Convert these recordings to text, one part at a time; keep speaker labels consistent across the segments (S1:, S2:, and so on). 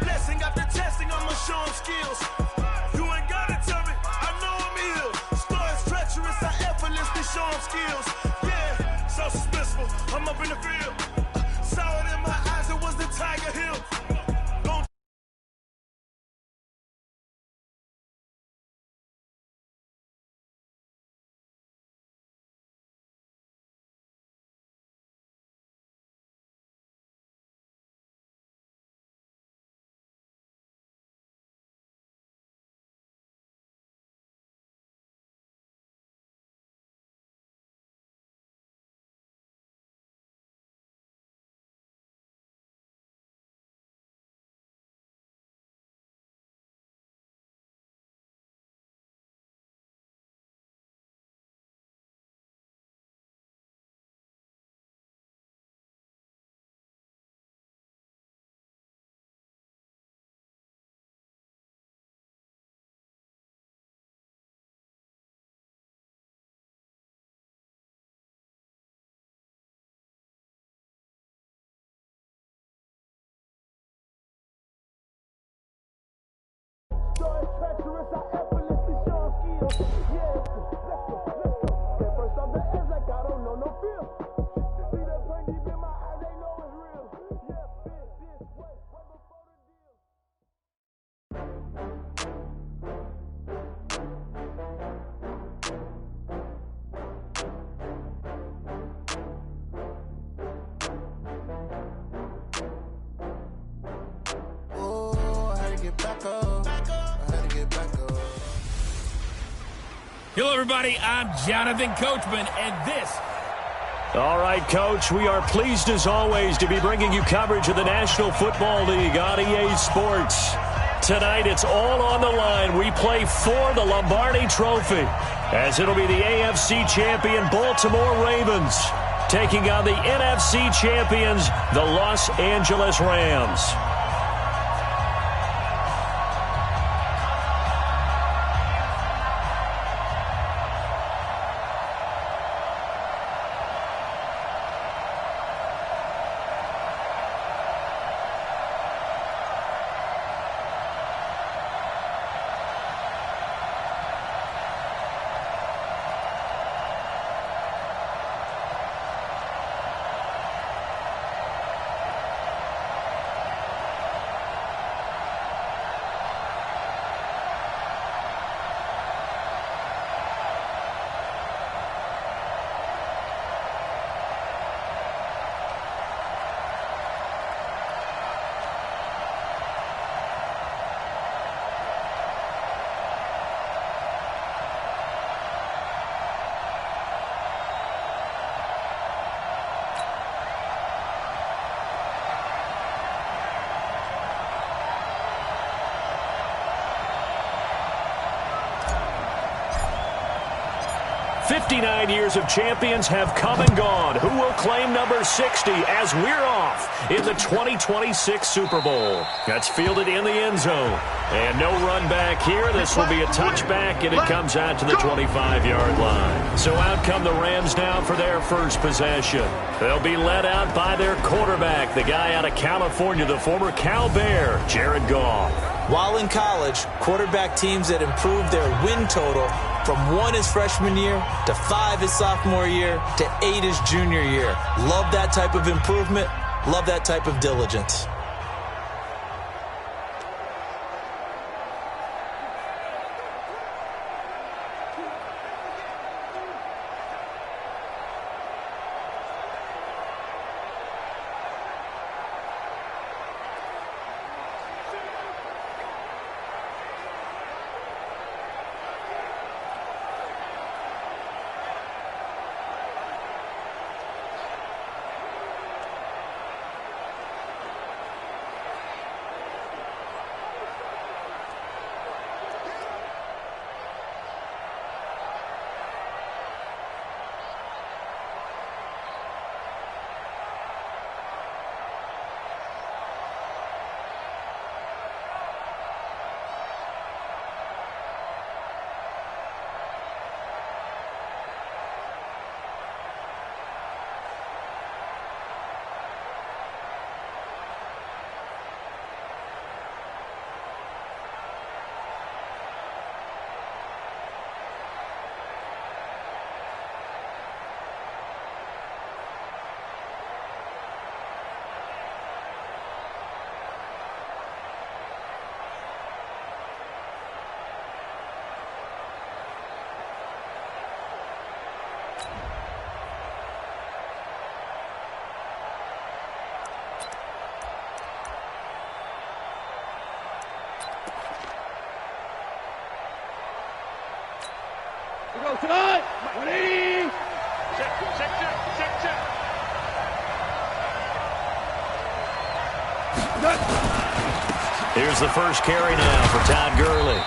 S1: Blessing after testing, I'ma show him skills. You ain't gotta tell me, I know I'm ill. Stars treacherous, I effortlessly show him skills. Yeah, so suspenseful, I'm up in the field. Saw it in my eyes, it was the Tiger Hill. Stars treacherous, I effortlessly show him skills. Yeah, let's go. At first off the edge, like I don't know no feel. See the pain deep in my eyes, they know it's real. Yeah, been this way before the deal.
S2: Oh, I had to get back up. I had to get back up.
S3: Hello, everybody. I'm Jonathan Coachman, and this.
S4: All right, Coach, we are pleased as always to be bringing you coverage of the National Football League on EA Sports. Tonight, it's all on the line. We play for the Lombardi Trophy, as it'll be the AFC champion Baltimore Ravens taking on the NFC champions, the Los Angeles Rams. "59 years of champions have come and gone. Who will claim number 60 as we're off in the 2026 Super Bowl?" That's fielded in the end zone. And no run back here. This will be a touchback, and it comes out to the 25-yard line. So out come the Rams now for their first possession. They'll be led out by their quarterback, the guy out of California, the former Cal Bear, Jared Goff.
S5: While in college, quarterback teams that improved their win total from 1 his freshman year to 5 his sophomore year to 8 his junior year. Love that type of improvement. Love that type of diligence.
S4: Here's the first carry now for Todd Gurley.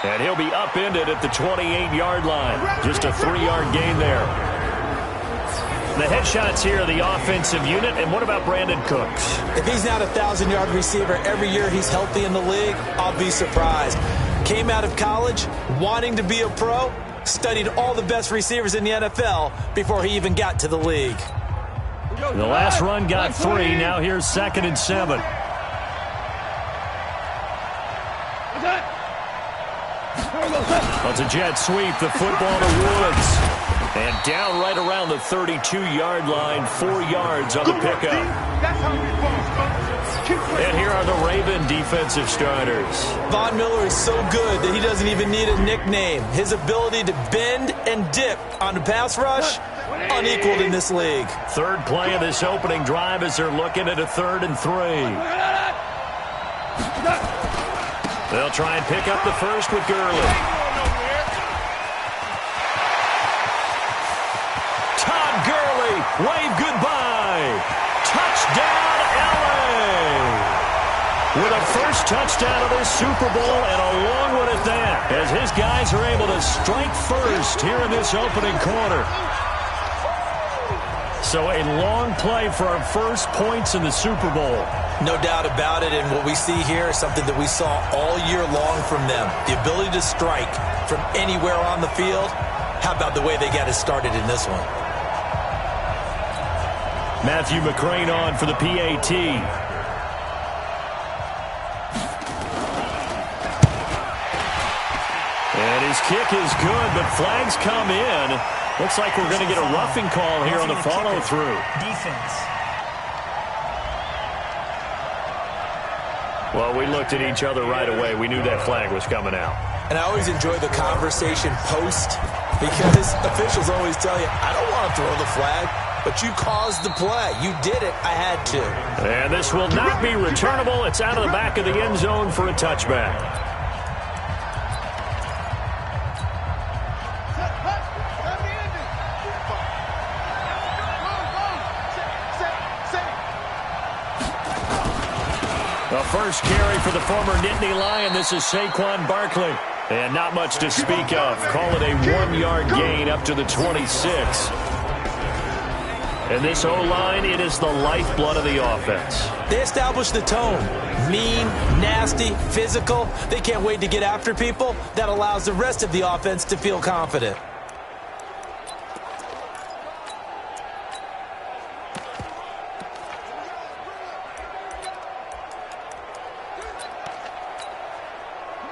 S4: And he'll be upended at the 28-yard line. Just a 3-yard gain there. The headshots here are the offensive unit. And what about Brandon Cooks?
S5: If he's not a 1,000-yard receiver every year he's healthy in the league, I'll be surprised. Came out of college wanting to be a pro, studied all the best receivers in the NFL before he even got to the league.
S4: The last run got 3. Now here's 2nd and 7. It's a jet sweep, the football to Woods. And down right around the 32-yard line, 4 yards on the pickup. And here are the Raven defensive starters.
S5: Von Miller is so good that he doesn't even need a nickname. His ability to bend and dip on the pass rush, unequaled in this league.
S4: Third play of this opening drive as they're looking at a 3rd and 3. They'll try and pick up the first with Gurley. Todd Gurley, wave goodbye. Touchdown, LA. With a first touchdown of this Super Bowl and a long one at that, as his guys are able to strike first here in this opening quarter. So a long play for our first points in the Super Bowl.
S5: No doubt about it, and what we see here is something that we saw all year long from them. The ability to strike from anywhere on the field. How about the way they got it started in this one?
S4: Matthew McCrane on for the PAT. And his kick is good, but flags come in. Looks like we're going to get a roughing call here on the follow-through.
S6: Defense.
S4: Well, we looked at each other right away. We knew that flag was coming out.
S5: And I always enjoy the conversation post because officials always tell you, I don't want to throw the flag, but you caused the play. You did it. I had to.
S4: And this will not be returnable. It's out of the back of the end zone for a touchback. The first carry for the former Nittany Lion. This is Saquon Barkley. And not much to speak of. Call it a 1-yard gain up to the 26. And this O-line, it is the lifeblood of the offense.
S5: They establish the tone. Mean, nasty, physical. They can't wait to get after people. That allows the rest of the offense to feel confident.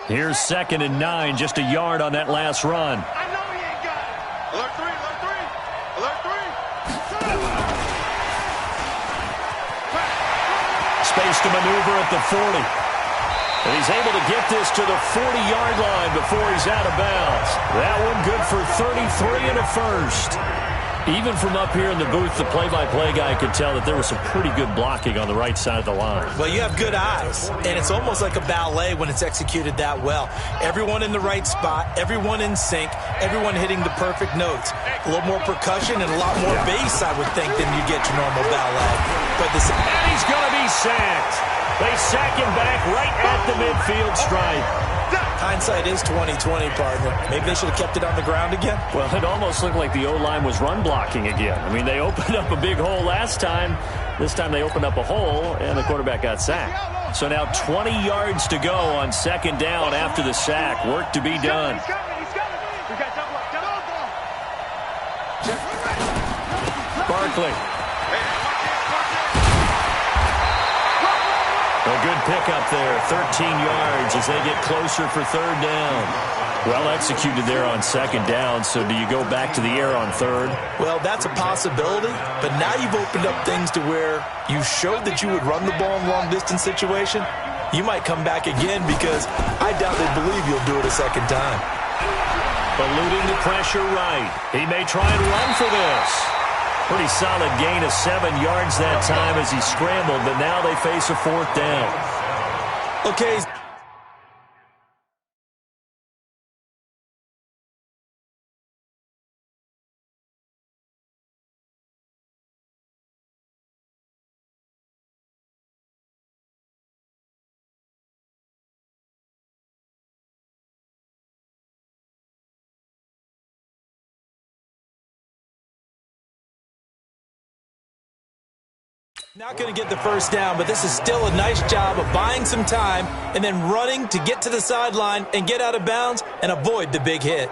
S4: Here's 2nd and 9, just a yard on that last run.
S1: I know he ain't got it. Alert 3, alert 3, alert 3.
S4: Space to maneuver at the 40. And he's able to get this to the 40-yard line before he's out of bounds. That one good for 33 and a first. Even from up here in the booth, the play-by-play guy could tell that there was some pretty good blocking on the right side of the line.
S5: Well, you have good eyes, and it's almost like a ballet when it's executed that well. Everyone in the right spot, everyone in sync, everyone hitting the perfect notes. A little more percussion and a lot more bass, I would think, than you get your normal ballet. But
S4: and he's going to be sacked. They sack him back right at the midfield stripe.
S5: Hindsight is 20/20, partner. Maybe they should have kept it on the ground again.
S4: Well, it almost looked like the O-line was run blocking again. I mean, they opened up a big hole last time. This time they opened up a hole, and the quarterback got sacked. So now 20 yards to go on 2nd down after the sack. Work to be done. Barkley. A good pickup there, 13 yards as they get closer for 3rd down. Well executed there on 2nd down, so do you go back to the air on 3rd?
S5: Well, that's a possibility, but now you've opened up things to where you showed that you would run the ball in long-distance situation. You might come back again because I doubt they believe you'll do it a 2nd time.
S4: Eluding the pressure right. He may try and run for this. Pretty solid gain of 7 yards that time as he scrambled, but now they face a 4th down.
S5: Okay. Not going to get the first down, but this is still a nice job of buying some time and then running to get to the sideline and get out of bounds and avoid the big hit.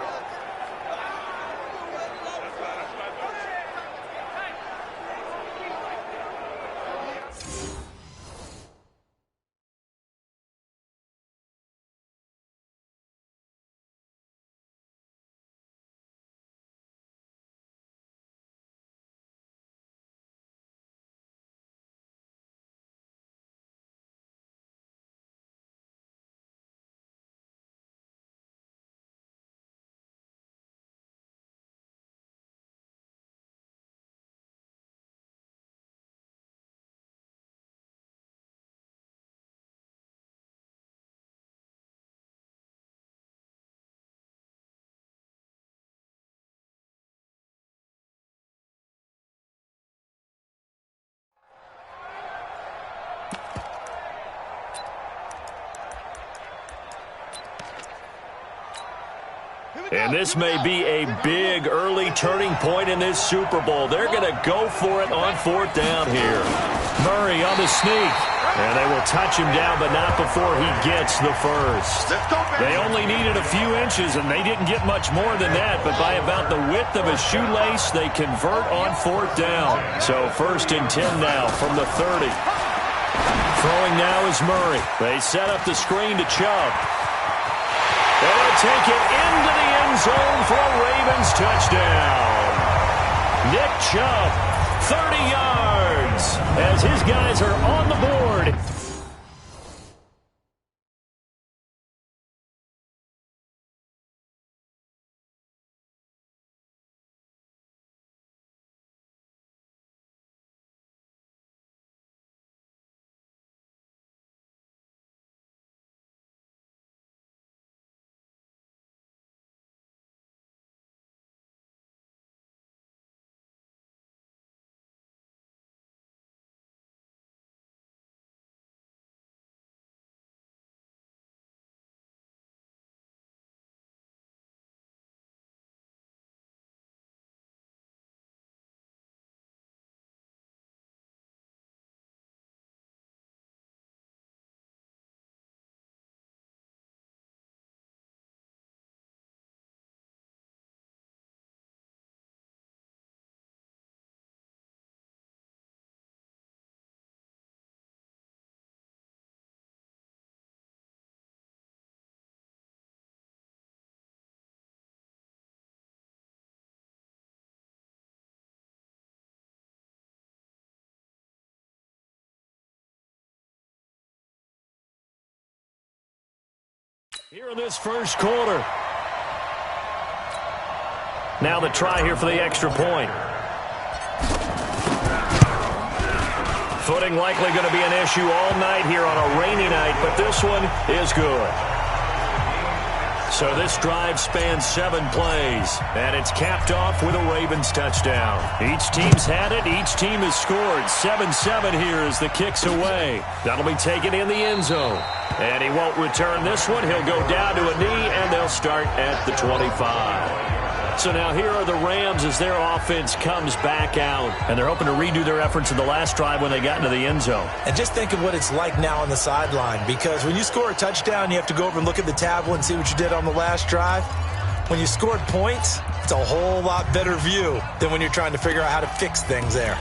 S4: And this may be a big early turning point in this Super Bowl. They're going to go for it on 4th down here. Murray on the sneak. And they will touch him down, but not before he gets the first. They only needed a few inches, and they didn't get much more than that. But by about the width of a shoelace, they convert on 4th down. So 1st and 10 now from the 30. Throwing now is Murray. They set up the screen to Chubb. They'll take it into the end zone for a Ravens touchdown. Nick Chubb, 30 yards, as his guys are on the board. Here in this first quarter. Now the try here for the extra point. Footing likely going to be an issue all night here on a rainy night, but this one is good. So this drive spans 7 plays, and it's capped off with a Ravens touchdown. Each team's had it. Each team has scored. 7-7 here as the kick's away. That'll be taken in the end zone. And he won't return this one. He'll go down to a knee, and they'll start at the 25. So now here are the Rams as their offense comes back out. And they're hoping to redo their efforts in the last drive when they got into the end zone.
S5: And just think of what it's like now on the sideline, because when you score a touchdown, you have to go over and look at the tablet and see what you did on the last drive. When you scored points, it's a whole lot better view than when you're trying to figure out how to fix things there.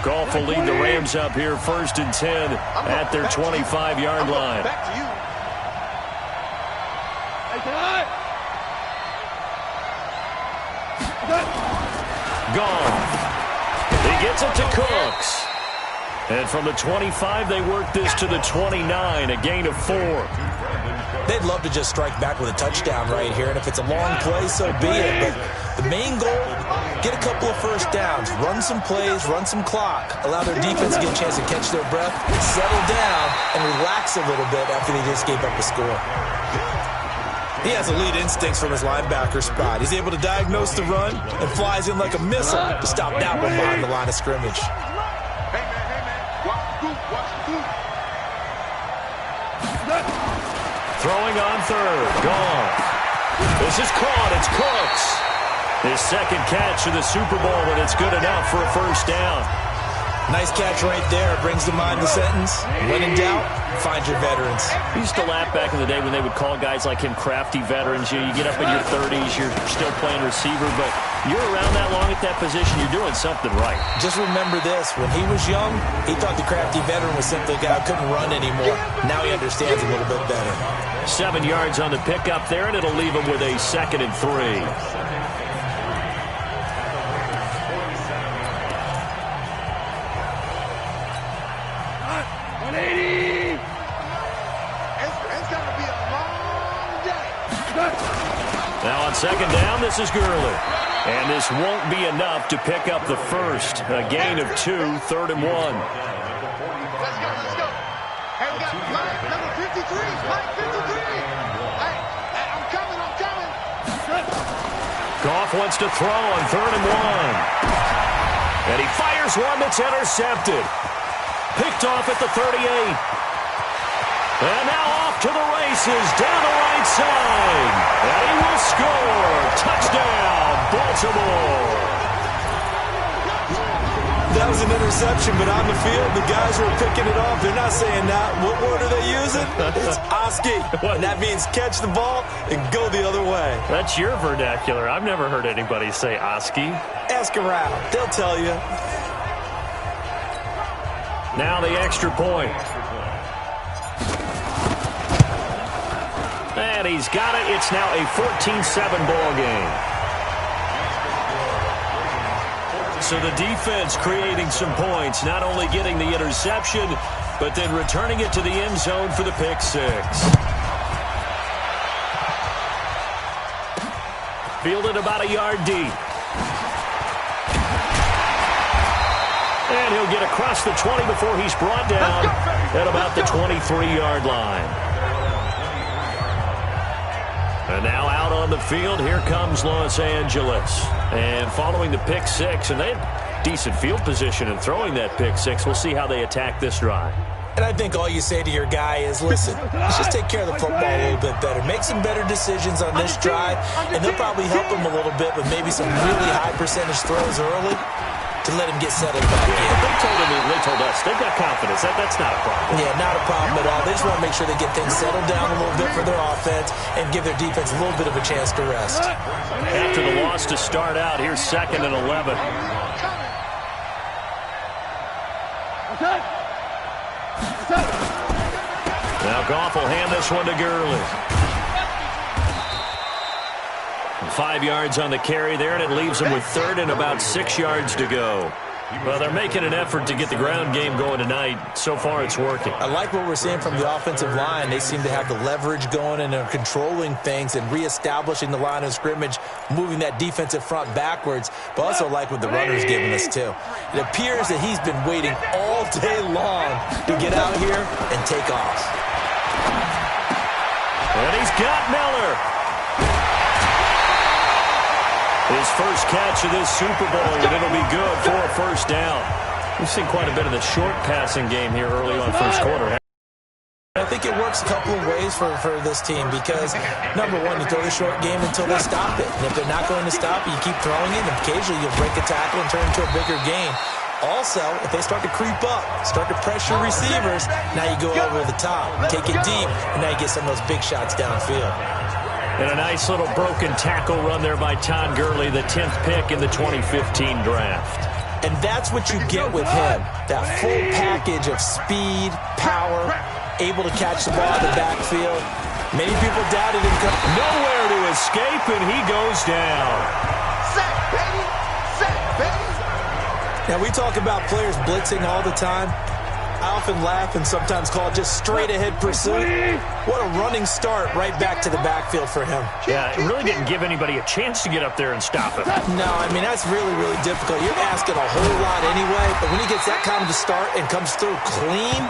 S4: Goff will lead the Rams up here 1st and 10 at their 25-yard line.
S1: Back to you.
S4: Goff. He gets it to Cooks. And from the 25, they work this to the 29, a gain of 4.
S5: They'd love to just strike back with a touchdown right here, and if it's a long play, so be it. But the main goal, get a couple of first downs, run some plays, run some clock, allow their defense to get a chance to catch their breath, settle down, and relax a little bit after they just gave up a score. He has elite instincts from his linebacker spot. He's able to diagnose the run and flies in like a missile to stop that one behind the line of scrimmage.
S1: Hey, man. Watch the boot.
S4: Throwing on 3rd. Goff. This is caught. It's Cooks. His second catch of the Super Bowl, and it's good enough for a first down.
S5: Nice catch right there. Brings to mind the sentence, when in doubt, find your veterans.
S4: We used to laugh back in the day when they would call guys like him crafty veterans. You get up in your 30s, you're still playing receiver, but you're around that long at that position, you're doing something right.
S5: Just remember this. When he was young, he thought the crafty veteran was simply a guy who couldn't run anymore. Now he understands a little bit better.
S4: 7 yards on the pickup there, and it'll leave him with a 2nd and 3. Now on 2nd down, this is Gurley. And this won't be enough to pick up the first. A gain of 2, 3rd and 1.
S6: Let's go. Hey, we got Mike, number 53. Mike 53. Hey, I'm coming.
S4: Goff wants to throw on 3rd and 1. And he fires one that's intercepted. Picked off at the 38. And now off to the races, down the right side. And he will score. Touchdown, Baltimore.
S5: That was an interception, but on the field, the guys who are picking it off, they're not saying that. What word are they using? It's Oski. And that means catch the ball and go the other way.
S4: That's your vernacular. I've never heard anybody say Oski.
S5: Ask around. They'll tell you.
S4: Now the extra point. And he's got it. It's now a 14-7 ball game. So the defense creating some points, not only getting the interception, but then returning it to the end zone for the pick six. Fielded about a yard deep. And he'll get across the 20 before he's brought down at about the 23-yard line. And now out on the field, here comes Los Angeles. And following the pick six, and they had decent field position in throwing that pick six. We'll see how they attack this drive.
S5: And I think all you say to your guy is, listen, let's just take care of the football a little bit better. Make some better decisions on this drive, and they'll probably help him a little bit with maybe some really high percentage throws early to let him get settled back in.
S4: They told us they've got confidence. That's not a problem.
S5: Yeah, not a problem at all. They just want to make sure they get things settled down a little bit for their offense and give their defense a little bit of a chance to rest.
S4: After the loss to start out, here's 2nd and 11. Now Goff will hand this one to Gurley. 5 yards on the carry there, and it leaves them with 3rd and about 6 yards to go. Well, they're making an effort to get the ground game going tonight. So far, it's working.
S5: I like what we're seeing from the offensive line. They seem to have the leverage going and are controlling things and reestablishing the line of scrimmage, moving that defensive front backwards. But also like what the runner's giving us, too. It appears that he's been waiting all day long to get out here and take off.
S4: And he's got Miller. His first catch of this Super Bowl, and it'll be good for a first down. We've seen quite a bit of the short passing game here early on first quarter.
S5: I think it works a couple of ways for this team because, number one, you throw the short game until they stop it. And if they're not going to stop it, you keep throwing it, and occasionally you'll break a tackle and turn it into a bigger gain. Also, if they start to creep up, start to pressure receivers, now you go over the top, take it deep, and now you get some of those big shots downfield.
S4: And a nice little broken tackle run there by Todd Gurley, the 10th pick in the 2015 draft.
S5: And that's what you get with him, that full package of speed, power, able to catch the ball in the backfield. Many people doubted him.
S4: Nowhere to escape, and he goes down.
S6: Sack, baby! Sack, baby!
S5: Now, we talk about players blitzing all the time. I often laugh and sometimes call it just straight-ahead pursuit. What a running start right back to the backfield for him.
S4: Yeah, it really didn't give anybody a chance to get up there and stop him.
S5: No, I mean, that's really, really difficult. You're asking a whole lot anyway, but when he gets that kind of a start and comes through clean,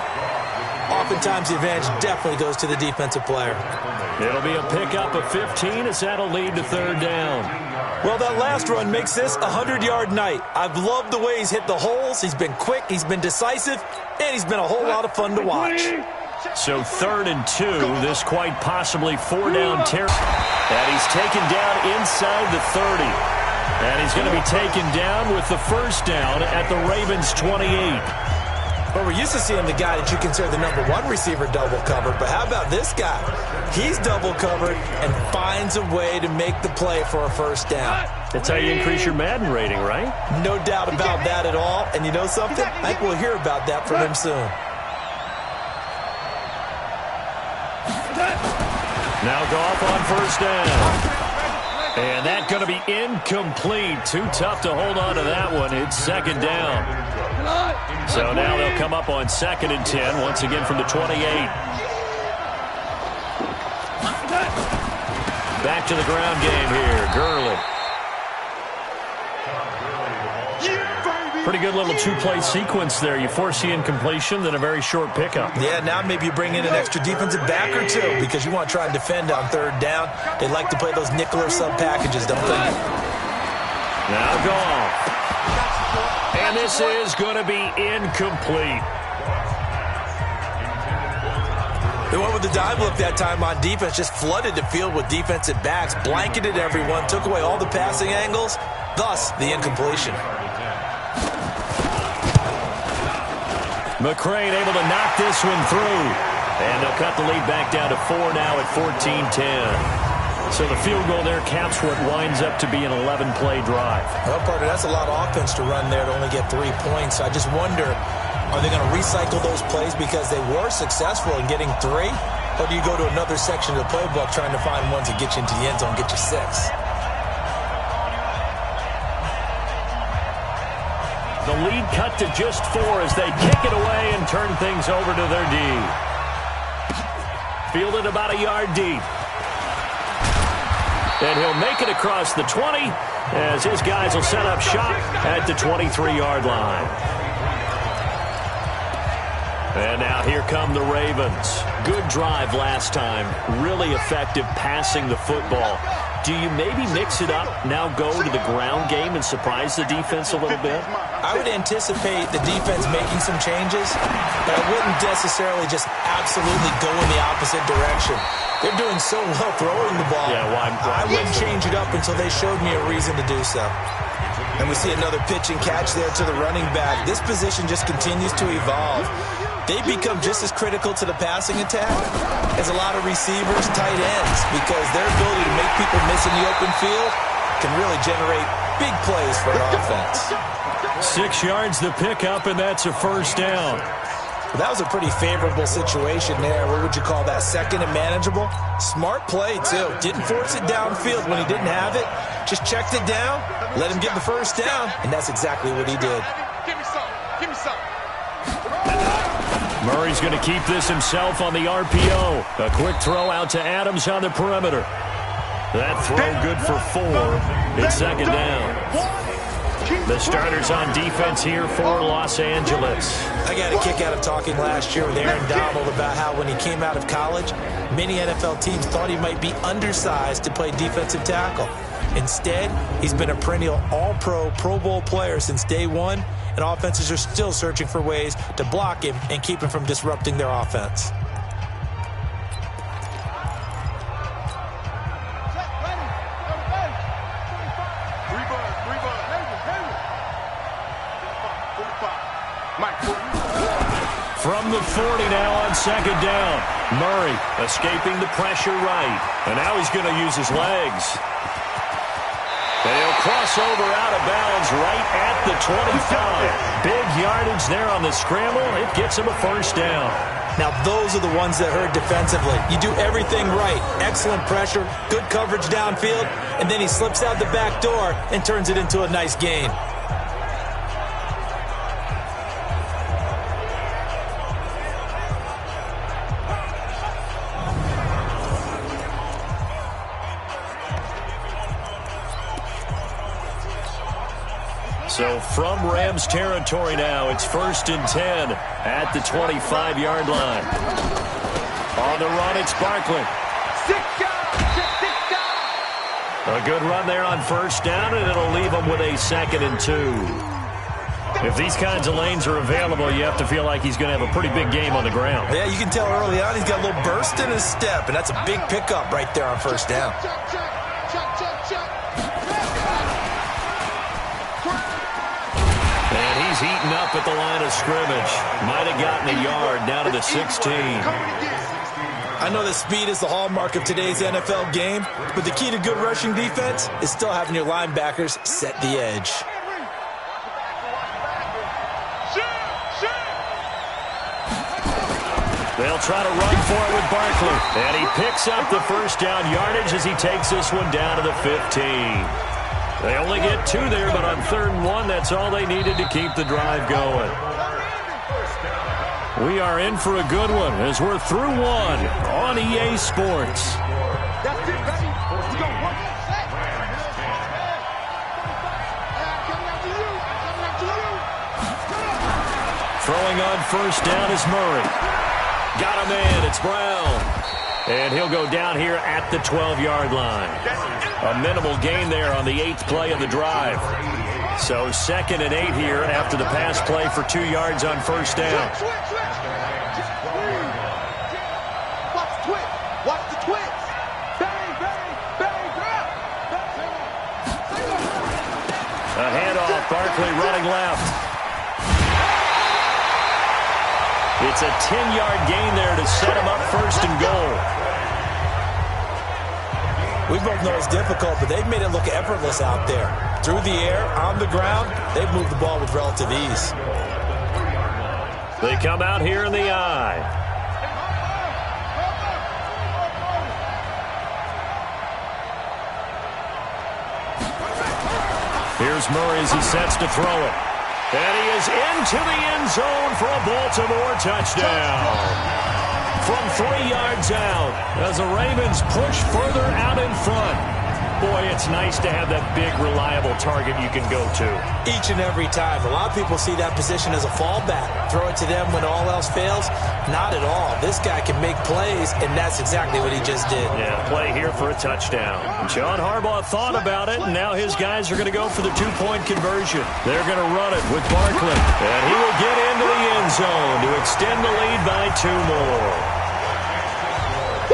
S5: oftentimes the advantage definitely goes to the defensive player.
S4: It'll be a pickup of 15 as that'll lead to 3rd down.
S5: Well, that last run makes this a 100-yard night. I've loved the way he's hit the holes. He's been quick, he's been decisive, and he's been a whole lot of fun to watch.
S4: So 3rd and 2, this quite possibly 4-down territory. And he's taken down inside the 30. And he's going to be taken down with the first down at the Ravens' 28.
S5: But we're used to seeing the guy that you consider the #1 receiver double covered. But how about this guy? He's double covered and finds a way to make the play for a first down.
S4: That's how you increase your Madden rating, right?
S5: No doubt about that at all. And you know something? I think we'll hear about that from him soon.
S4: Now Goff on first down. And that's going to be incomplete. Too tough to hold on to that one. It's second down. So now they'll come up on 2nd and 10, once again from the 28. Back to the ground game here. Gurley. Pretty good little two-play sequence there. You force the incompletion, then a very short pickup.
S5: Yeah, now maybe you bring in an extra defensive back or two because you want to try and defend on 3rd down. They like to play those nickel or sub packages, don't they?
S4: Now Goff. And this is going to be incomplete.
S5: They went with the dime look that time on defense, just flooded the field with defensive backs, blanketed everyone, took away all the passing angles, thus the incompletion.
S4: McCrane able to knock this one through. And they'll cut the lead back down to 4 now at 14-10. So the field goal there caps what winds up to be an 11-play drive.
S5: Well, partner, that's a lot of offense to run there to only get 3 points. I just wonder, are they going to recycle those plays because they were successful in getting 3? Or do you go to another section of the playbook trying to find ones that get you into the end zone, get you 6?
S4: The lead cut to just 4 as they kick it away and turn things over to their D. Fielded about a yard deep. And he'll make it across the 20 as his guys will set up shop at the 23-yard line. And now here come the Ravens. Good drive last time. Really effective passing the football. Do you maybe mix it up, now go to the ground game and surprise the defense a little bit?
S5: I would anticipate the defense making some changes, but I wouldn't necessarily just absolutely go in the opposite direction. They're doing so well throwing the ball.
S4: Yeah, why?
S5: I wouldn't change it up until they showed me a reason to do so. And we see another pitch and catch there to the running back. This position just continues to evolve. They become just as critical to the passing attack as a lot of receivers, tight ends, because their ability to make people miss in the open field can really generate big plays for an offense.
S4: 6 yards the pickup, and that's a first down.
S5: Well, that was a pretty favorable situation there. What would you call that? 2nd and manageable? Smart play, too. Didn't force it downfield when he didn't have it. Just checked it down, let him get the first down, and that's exactly what he did.
S6: Give me some. Give me some.
S4: Murray's going to keep this himself on the RPO. A quick throw out to Adams on the perimeter. That throw good for 4. It's second down. The starters on defense here for Los Angeles.
S5: I got a kick out of talking last year with Aaron Donald about how when he came out of college, many NFL teams thought he might be undersized to play defensive tackle. Instead, he's been a perennial All-Pro, Pro Bowl player since day one, and offenses are still searching for ways to block him and keep him from disrupting their offense.
S4: From the 40 now on second down. Murray escaping the pressure right. And now he's going to use his legs. And he'll cross over out of bounds right at the 25. Big yardage there on the scramble. It gets him a first down.
S5: Now, those are the ones that hurt defensively. You do everything right. Excellent pressure, good coverage downfield, and then he slips out the back door and turns it into a nice gain.
S4: So from Rams territory now, it's 1st and 10 at the 25-yard line. On the run, it's Barkley. A good run there on first down, and it'll leave them with a 2nd and 2. If these kinds of lanes are available, you have to feel like he's going to have a pretty big game on the ground.
S5: Yeah, you can tell early on he's got a little burst in his step, and that's a big pickup right there on first down.
S4: He's eaten up at the line of scrimmage. Might have gotten a yard down to the 16.
S5: I know that speed is the hallmark of today's NFL game, but the key to good rushing defense is still having your linebackers set the edge.
S4: They'll try to run for it with Barkley. And he picks up the first down yardage as he takes this one down to the 15. They only get 2 there, but on 3rd and 1, that's all they needed to keep the drive going. We are in for a good one as we're through 1 on EA Sports.
S6: That's it, baby. Let's go.
S4: Throwing on first down is Murray. Got him in. It's Brown. And he'll go down here at the 12-yard line. A minimal gain there on the 8th play of the drive. So 2nd and 8 here after the pass play for 2 yards on first down.
S6: Watch the twitch. Watch the twitch. Bang, bang, bang, grab.
S4: A handoff. Barkley running left. It's a 10-yard gain there to set him up 1st and goal.
S5: We both know it's difficult, but they've made it look effortless out there. Through the air, on the ground, they've moved the ball with relative ease.
S4: They come out here in the eye. Here's Murray as he sets to throw it. And he is into the end zone for a Baltimore touchdown. From 3 yards out as the Ravens push further out in front. Boy, it's nice to have that big, reliable target you can go to.
S5: Each and every time. A lot of people see that position as a fallback. Throw it to them when all else fails. Not at all. This guy can make plays, and that's exactly what he just did.
S4: Yeah, play here for a touchdown. John Harbaugh thought about it, and now his guys are going to go for the 2-point conversion. They're going to run it with Barkley. And he will get into the end zone to extend the lead by 2 more.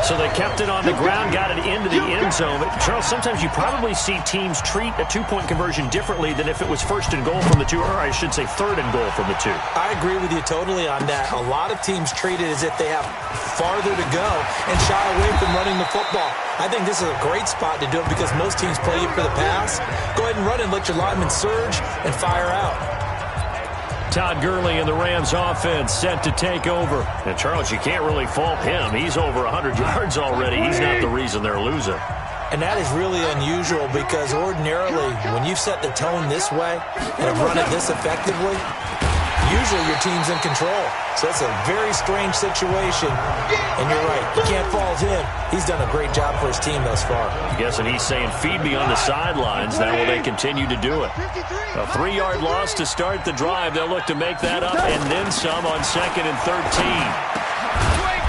S4: So they kept it on the ground, got it into the end zone. But Charles, sometimes you probably see teams treat a 2-point conversion differently than if it was 1st and goal from the 2, or I should say 3rd and goal from the 2.
S5: I agree with you totally on that. A lot of teams treat it as if they have farther to go and shy away from running the football. I think this is a great spot to do it because most teams play you for the pass. Go ahead and run and let your linemen surge and fire out.
S4: Todd Gurley and the Rams offense set to take over. And, Charles, you can't really fault him. He's over 100 yards already. He's not the reason they're losing.
S5: And that is really unusual because ordinarily when you set the tone this way and have run it this effectively, usually your team's in control. So it's a very strange situation. And you're right, you can't fault him. He's done a great job for his team thus far.
S4: I'm guessing he's saying, feed me on the sidelines. Now will they continue to do it? A 3-yard loss to start the drive. They'll look to make that up and then some on 2nd and 13.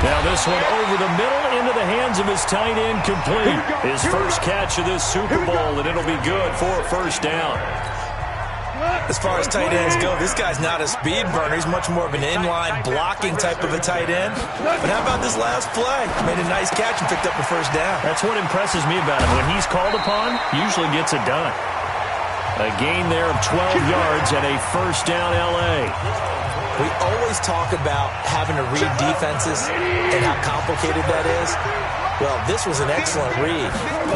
S4: Now this one over the middle into the hands of his tight end, complete. His first catch of this Super Bowl, and it'll be good for a 1st down.
S5: As far as tight ends go, this guy's not a speed burner. He's much more of an inline blocking type of a tight end. But how about this last play? Made a nice catch and picked up the 1st down.
S4: That's what impresses me about him. When he's called upon, usually gets it done. A gain there of 12 yards and a 1st down L.A.
S5: We always talk about having to read defenses and how complicated that is. Well, this was an excellent read.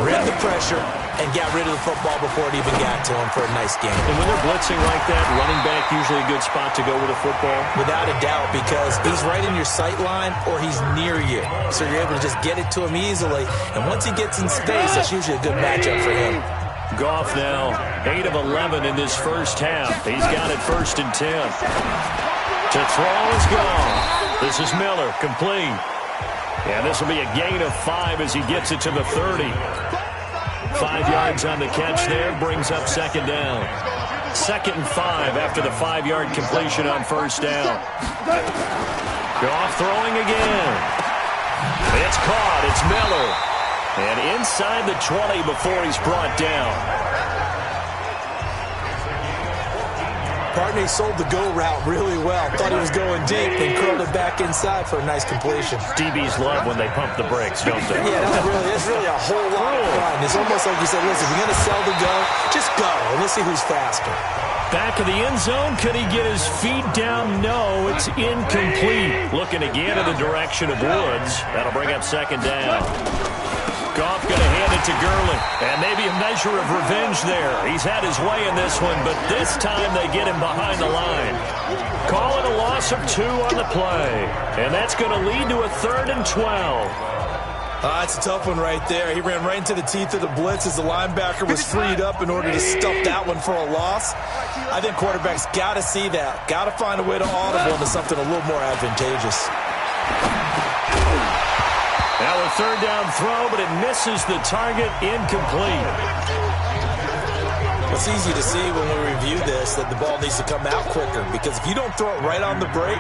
S5: Read the pressure and got rid of the football before it even got to him for a nice game.
S4: And when they're blitzing like that, running back usually a good spot to go with a football?
S5: Without a doubt, because he's right in your sight line or he's near you. So you're able to just get it to him easily. And once he gets in space, that's usually a good matchup for him.
S4: Goff now, 8 of 11 in this first half. He's got it 1st and 10. To throw is gone. This is Miller, complete. And this will be a gain of 5 as he gets it to the 30. 5 yards on the catch there, brings up 2nd down. 2nd and 5 after the 5-yard completion on 1st down. Goff throwing again. It's caught, it's Miller. And inside the 20 before he's brought down.
S5: Partney sold the go route really well. Thought he was going deep and curled it back inside for a nice completion.
S4: DBs love when they pump the brakes, don't they?
S5: Yeah, that's really a whole lot of fun. It's almost like you said, listen, if you're going to sell the go, just go, and let's see who's faster.
S4: Back of the end zone. Could he get his feet down? No, it's incomplete. Looking again in the direction of Woods. That'll bring up second down. Goff going to hand it to Gurley. And maybe a measure of revenge there. He's had his way in this one, but this time they get him behind the line. Call it a loss of 2 on the play. And that's going to lead to a 3rd and 12.
S5: That's a tough one right there. He ran right into the teeth of the blitz as the linebacker was freed up in order to stuff that one for a loss. I think quarterbacks got to see that. Got to find a way to audible into something a little more advantageous.
S4: Now a 3rd down throw, but it misses the target. Incomplete.
S5: It's easy to see when we review this that the ball needs to come out quicker, because if you don't throw it right on the break,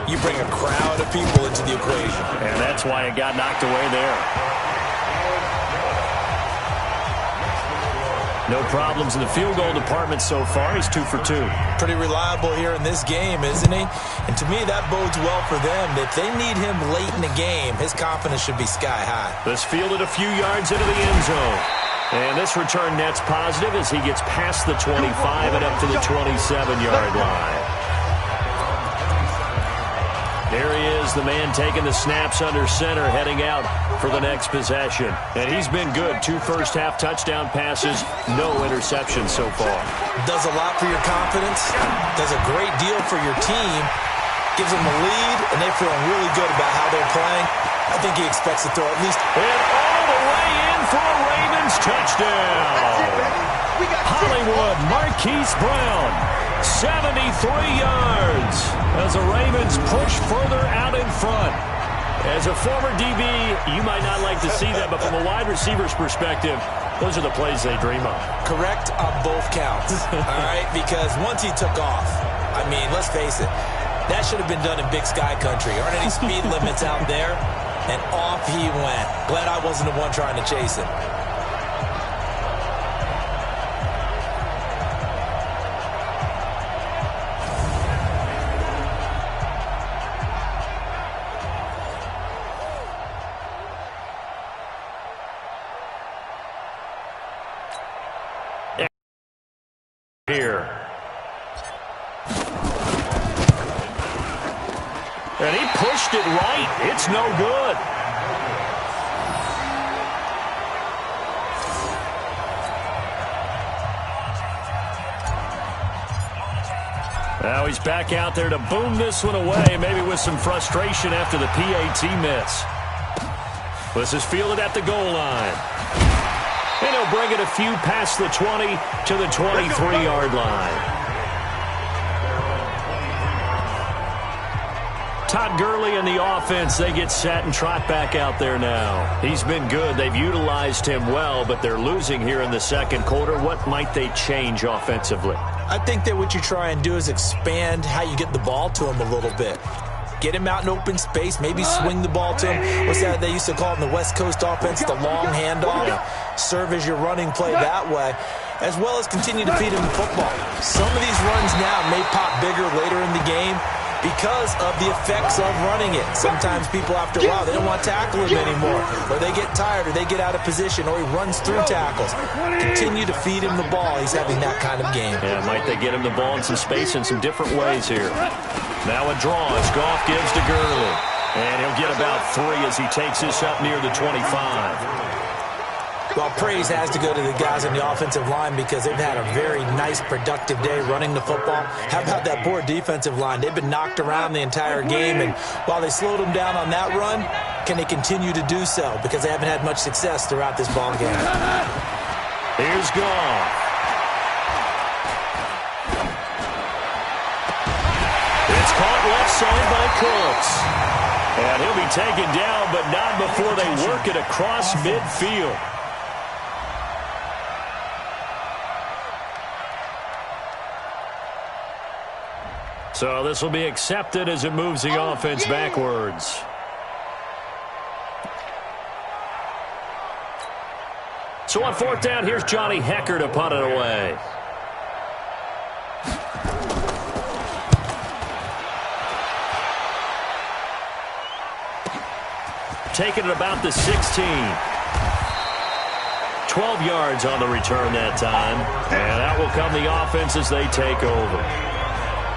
S5: you bring a crowd of people into the equation.
S4: And that's why it got knocked away there. No problems in the field goal department so far. He's 2 for 2.
S5: Pretty reliable here in this game, isn't he? And to me, that bodes well for them. If they need him late in the game, his confidence should be sky high.
S4: This fielded a few yards into the end zone. And this return net's positive as he gets past the 25 and up to the 27-yard line. There he is, the man taking the snaps under center, heading out for the next possession. And he's been good. 2 first-half touchdown passes, no interceptions so far.
S5: Does a lot for your confidence, does a great deal for your team, gives them a lead, and they're feeling really good about how they're playing. I think he expects to throw at least...
S4: And all the way in for a Ravens touchdown. Hollywood Marquise Brown, 73 yards as the Ravens push further out in front. As a former DB, you might not like to see that, but from a wide receiver's perspective, those are the plays they dream of.
S5: Correct on both counts, all right? Because once he took off, I mean, let's face it, that should have been done in Big Sky Country. Aren't any speed limits out there? And off he went. Glad I wasn't the one trying to chase him.
S4: Here. And he pushed it right. It's no good. Now he's back out there to boom this one away, maybe with some frustration after the PAT miss. This is fielded at the goal line. And he'll bring it a few past the 20 to the 23-yard line. Todd Gurley and the offense, they get set and trot back out there now. He's been good. They've utilized him well, but they're losing here in the second quarter. What might they change offensively?
S5: I think that what you try and do is expand how you get the ball to him a little bit. Get him out in open space, maybe swing the ball to him. What's that they used to call in the West Coast offense, the long handoff? Serve as your running play that way, as well as continue to feed him the football. Some of these runs now may pop bigger later in the game because of the effects of running it. Sometimes people, after a while, they don't want to tackle him anymore, or they get tired, or they get out of position, or he runs through tackles. Continue to feed him the ball. He's having that kind of game.
S4: Yeah, might they get him the ball in some space in some different ways here. Now a draw as Goff gives to Gurley. And he'll get about 3 as he takes this up near the 25.
S5: Well, praise has to go to the guys on the offensive line because they've had a very nice, productive day running the football. How about that poor defensive line? They've been knocked around the entire game, and while they slowed them down on that run, can they continue to do so? Because they haven't had much success throughout this ball game.
S4: Here's Goff. It's caught left side by Cooks. And he'll be taken down, but not before they work it across midfield. So this will be accepted as it moves the offense backwards. So on 4th down, here's Johnny Hekker to punt it away. Taking it about the 16. 12 yards on the return that time. And out will come the offense as they take over.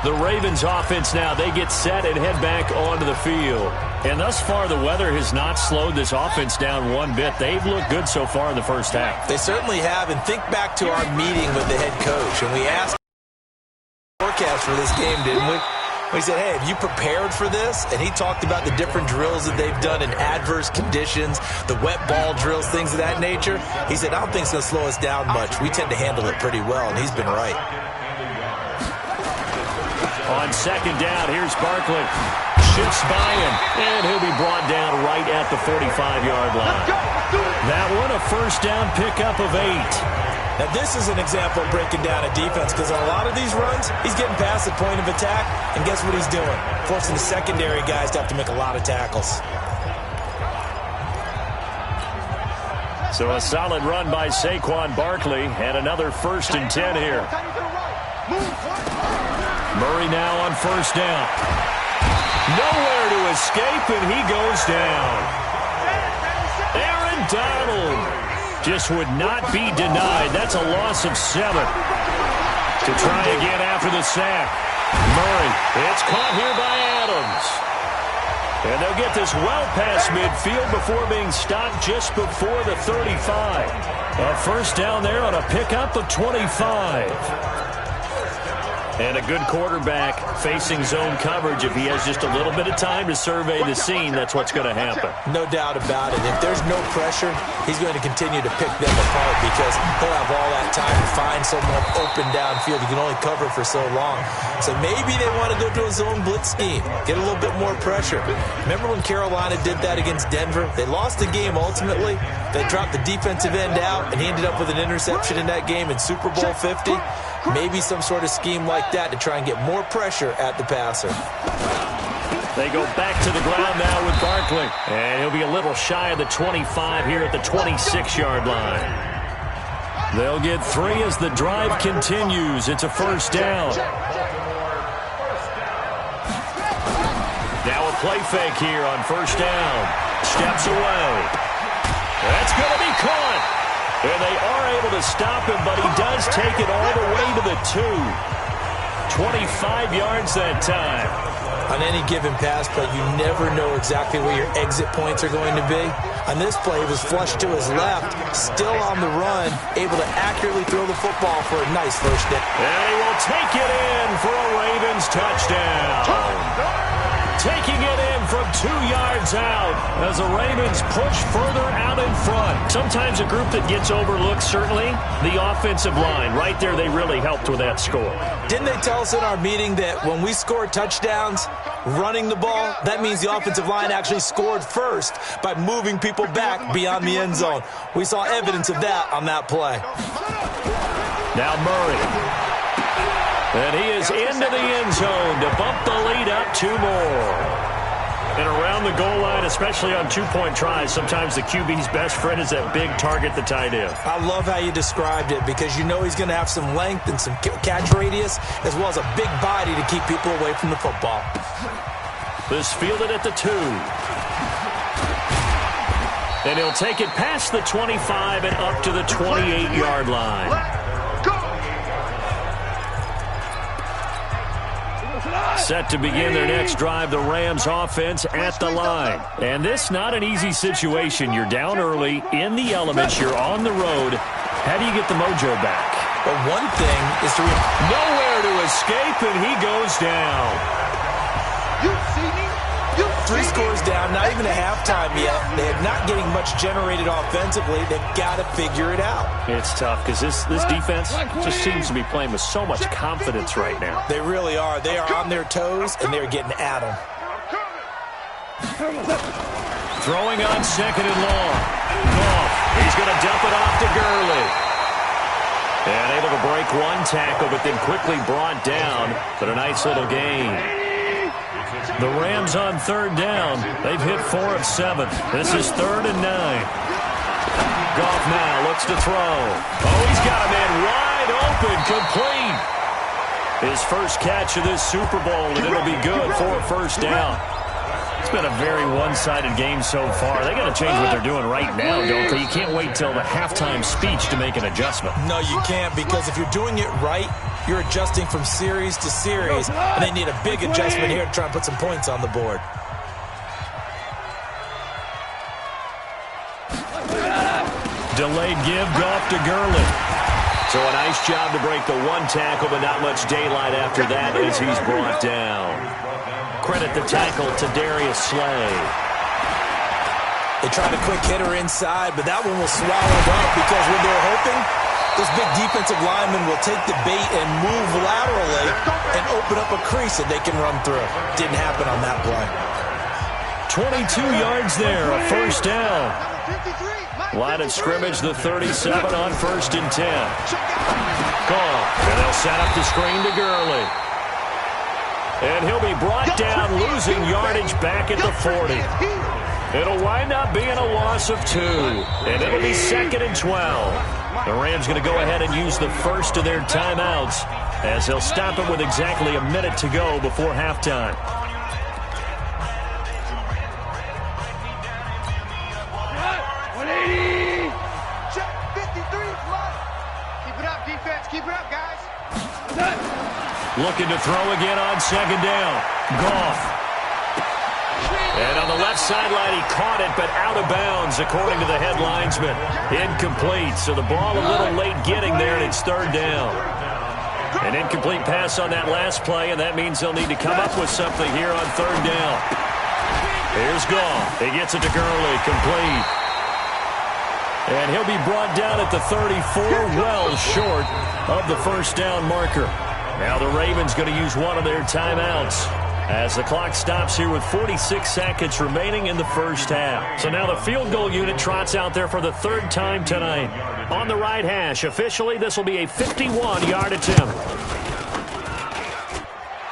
S4: The Ravens offense now, they get set and head back onto the field. And thus far, the weather has not slowed this offense down one bit. They've looked good so far in the first half.
S5: They certainly have. And think back to our meeting with the head coach. And we asked the forecast for this game, didn't we? We said, hey, have you prepared for this? And he talked about the different drills that they've done in adverse conditions, the wet ball drills, things of that nature. He said, I don't think it's going to slow us down much. We tend to handle it pretty well, and he's been right.
S4: On second down, here's Barkley. Shifts by him, and he'll be brought down right at the 45-yard line. That one, a first down pickup of 8.
S5: Now, this is an example of breaking down a defense because on a lot of these runs, he's getting past the point of attack, and guess what he's doing? Forcing the secondary guys to have to make a lot of tackles.
S4: So a solid run by Saquon Barkley, and another 1st and 10 here. Murray now on first down. Nowhere to escape, and he goes down. Aaron Donald just would not be denied. That's a loss of 7. To try again after the sack. Murray, it's caught here by Adams. And they'll get this well past midfield before being stopped just before the 35. A first down there on a pickup of 25. And a good quarterback facing zone coverage. If he has just a little bit of time to survey the scene, that's what's going to happen.
S5: No doubt about it. If there's no pressure, he's going to continue to pick them apart because he'll have all that time to find someone open downfield. He can only cover for so long. So maybe they want to go to a zone blitz scheme, get a little bit more pressure. Remember when Carolina did that against Denver? They lost the game ultimately. They dropped the defensive end out, and he ended up with an interception in that game in Super Bowl 50. Maybe some sort of scheme like that to try and get more pressure at the passer.
S4: They go back to the ground now with Barkley. And he'll be a little shy of the 25 here at the 26-yard line. They'll get 3 as the drive continues. It's a first down. Now a play fake here on first down. Steps away. That's going to be caught. And they are able to stop him, but he does take it all the way to the 2. 25 yards that time.
S5: On any given pass play, you never know exactly where your exit points are going to be. On this play, he was flushed to his left, still on the run, able to accurately throw the football for a nice first down.
S4: And he will take it in for a Ravens touchdown. Taking it in from 2 yards out as the Ravens push further out in front. Sometimes a group that gets overlooked, certainly, the offensive line. Right there, they really helped with that score.
S5: Didn't they tell us in our meeting that when we score touchdowns running the ball, that means the offensive line actually scored first by moving people back beyond the end zone? We saw evidence of that on that play.
S4: Now Murray. And he is into the end zone to bump the lead up 2 more. And around the goal line, especially on 2-point tries, sometimes the QB's best friend is that big target, the tight end.
S5: I love how you described it because you know he's going to have some length and some catch radius as well as a big body to keep people away from the football.
S4: This fielded at the 2. And he'll take it past the 25 and up to the 28-yard line. Set to begin their next drive, the Rams offense at the line. And this not an easy situation. You're down early, in the elements, you're on the road. How do you get the mojo back?
S5: But one thing is to
S4: nowhere to escape, and he goes down.
S6: You see me?
S5: 3 scores down, not even a halftime yet. They're not getting much generated offensively. They've got to figure it out.
S4: It's tough because this defense just seems to be playing with so much confidence right now.
S5: They really are. They are on their toes, and they're getting at them.
S4: Throwing on second and long. Goff, he's going to dump it off to Gurley. And able to break 1 tackle, but then quickly brought down. But a nice little gain. The Rams on third down. They've hit 4 of 7. This is 3rd and 9. Goff now looks to throw. Oh, he's got a man wide open, complete. His first catch of this Super Bowl, and it'll be good for a first down. It's been a very one-sided game so far. They got to change what they're doing right now, don't they? You can't wait till the halftime speech to make an adjustment.
S5: No, you can't, because if you're doing it right, you're adjusting from series to series, and they need a big adjustment here to try and put some points on the board.
S4: Delayed give, Goff to Gurley. So a nice job to break the one tackle, but not much daylight after that as he's brought down. Credit the tackle to Darius Slay.
S5: They tried a quick hitter inside, but that one was swallowed up because when they're hoping, this big defensive lineman will take the bait and move laterally and open up a crease that they can run through. Didn't happen on that play.
S4: 22 yards there, a first down. Line of scrimmage, the 37 on 1st and 10. Gone. And they'll set up the screen to Gurley. And he'll be brought down, losing yardage back at the 40. It'll wind up being a loss of 2. And it'll be 2nd and 12. The Rams going to go ahead and use the first of their timeouts as they'll stop it with exactly a minute to go before halftime.
S6: Keep it up, guys.
S4: Looking to throw again on 2nd down. Goff. And on the left sideline, he caught it, but out of bounds, according to the head linesman. Incomplete, so the ball a little late getting there, and it's 3rd down. An incomplete pass on that last play, and that means they'll need to come up with something here on 3rd down. Here's Goff. He gets it to Gurley, complete. And he'll be brought down at the 34, well short of the first down marker. Now the Ravens going to use one of their timeouts as the clock stops here with 46 seconds remaining in the first half. So now the field goal unit trots out there for the 3rd time tonight. On the right hash, officially this will be a 51-yard attempt.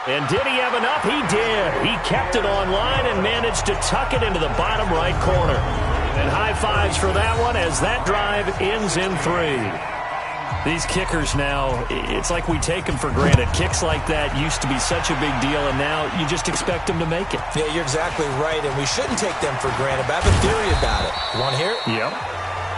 S4: And did he have enough? He did. He kept it on line and managed to tuck it into the bottom right corner. And high fives for that one as that drive ends in 3. These kickers now, it's like we take them for granted. Kicks like that used to be such a big deal, and now you just expect them to make it.
S5: Yeah, you're exactly right, and we shouldn't take them for granted, but I have a theory about it. You want to hear it?
S4: Yep.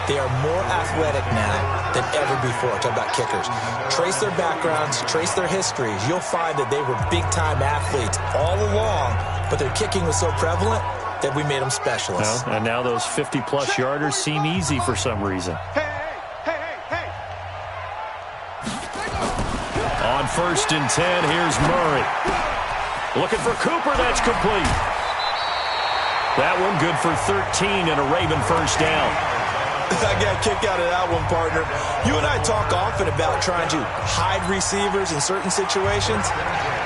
S5: They are more athletic now than ever before. Talk about kickers. Trace their backgrounds, trace their histories. You'll find that they were big-time athletes all along, but their kicking was so prevalent that we made them specialists.
S4: Well, and now those 50-plus yarders seem easy for some reason.
S6: Hey.
S4: On 1st and 10, here's Murray. Looking for Cooper, that's complete. That one good for 13 and a Raven first down.
S5: I got a kick out of that one, partner. You and I talk often about trying to hide receivers in certain situations,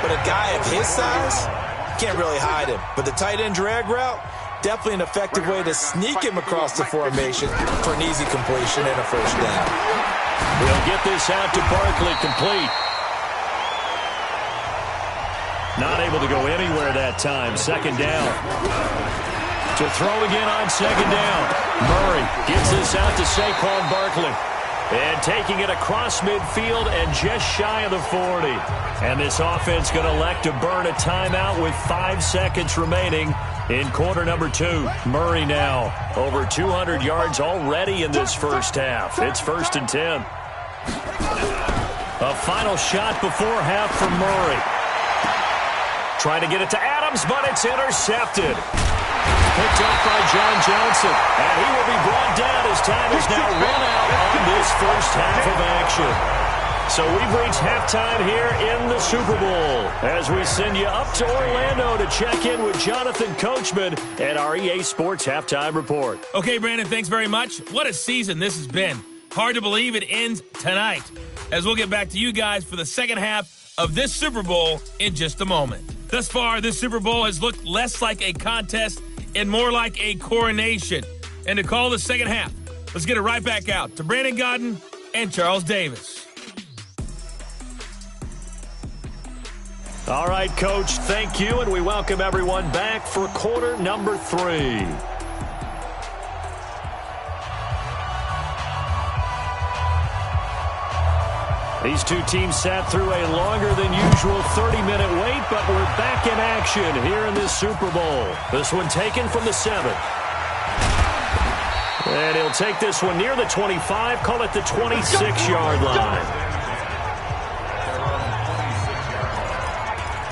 S5: but a guy of his size can't really hide him. But the tight end drag route, definitely an effective way to sneak him across the formation for an easy completion and a first down.
S4: He'll get this out to Barkley, complete. Not able to go anywhere that time. 2nd down. To throw again on 2nd down. Murray gets this out to Saquon Barkley. And taking it across midfield and just shy of the 40. And this offense going to elect to burn a timeout with 5 seconds remaining in quarter number 2. Murray now over 200 yards already in this first half. It's 1st and 10. A final shot before half for Murray. Trying to get it to Adams, but it's intercepted. Picked up by John Johnson. And he will be brought down as time is now run out on this first half of action. So we've reached halftime here in the Super Bowl as we send you up to Orlando to check in with Jonathan Coachman at our EA Sports Halftime Report.
S3: Okay, Brandon, thanks very much. What a season this has been. Hard to believe it ends tonight, as we'll get back to you guys for the second half of this Super Bowl in just a moment. Thus far, this Super Bowl has looked less like a contest and more like a coronation. And to call the second half, let's get it right back out to Brandon Gaudin and Charles Davis.
S4: All right, Coach, thank you, and we welcome everyone back for quarter number 3. These two teams sat through a longer than usual 30-minute wait, but we're back in action here in this Super Bowl. This one taken from the 7. And he'll take this one near the 25, call it the 26-yard line.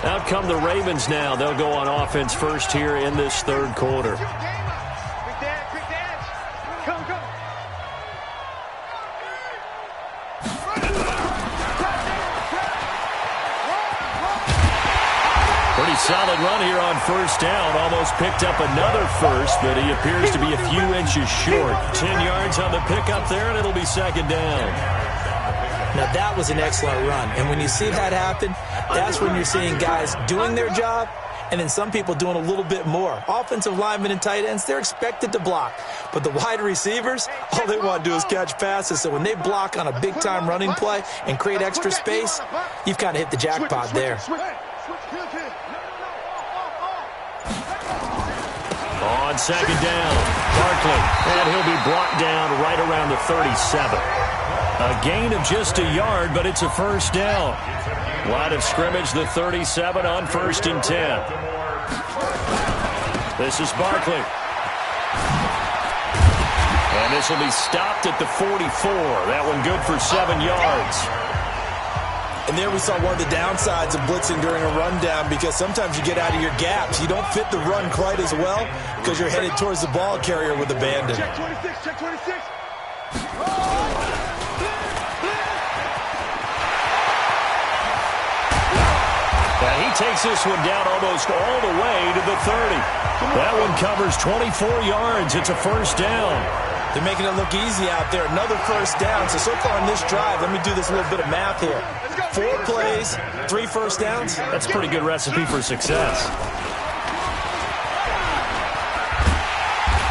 S4: Out come the Ravens now. They'll go on offense first here in this third quarter. Pretty solid run here on first down. Almost picked up another first, but he appears to be a few inches short. 10 yards on the pickup there, and it'll be second down.
S5: Now, that was an excellent run. And when you see that happen, that's when you're seeing guys doing their job and then some people doing a little bit more. Offensive linemen and tight ends, they're expected to block. But the wide receivers, all they want to do is catch passes. So when they block on a big-time running play and create extra space, you've kind of hit the jackpot there.
S4: On second down, Barkley, and he'll be brought down right around the 37. A gain of just a yard, but it's a first down. Line of scrimmage, the 37 on 1st and 10. This is Barkley. And this will be stopped at the 44. That one good for 7 yards.
S5: And there we saw one of the downsides of blitzing during a rundown, because sometimes you get out of your gaps. You don't fit the run quite as well because you're headed towards the ball carrier with abandon.
S6: Check 26, check 26.
S4: And he takes this one down almost all the way to the 30. That one covers 24 yards. It's a first down.
S5: They're making it look easy out there. Another first down. So far on this drive, let me do this little bit of math here. 4 plays, 3 first downs.
S4: That's a pretty good recipe for success.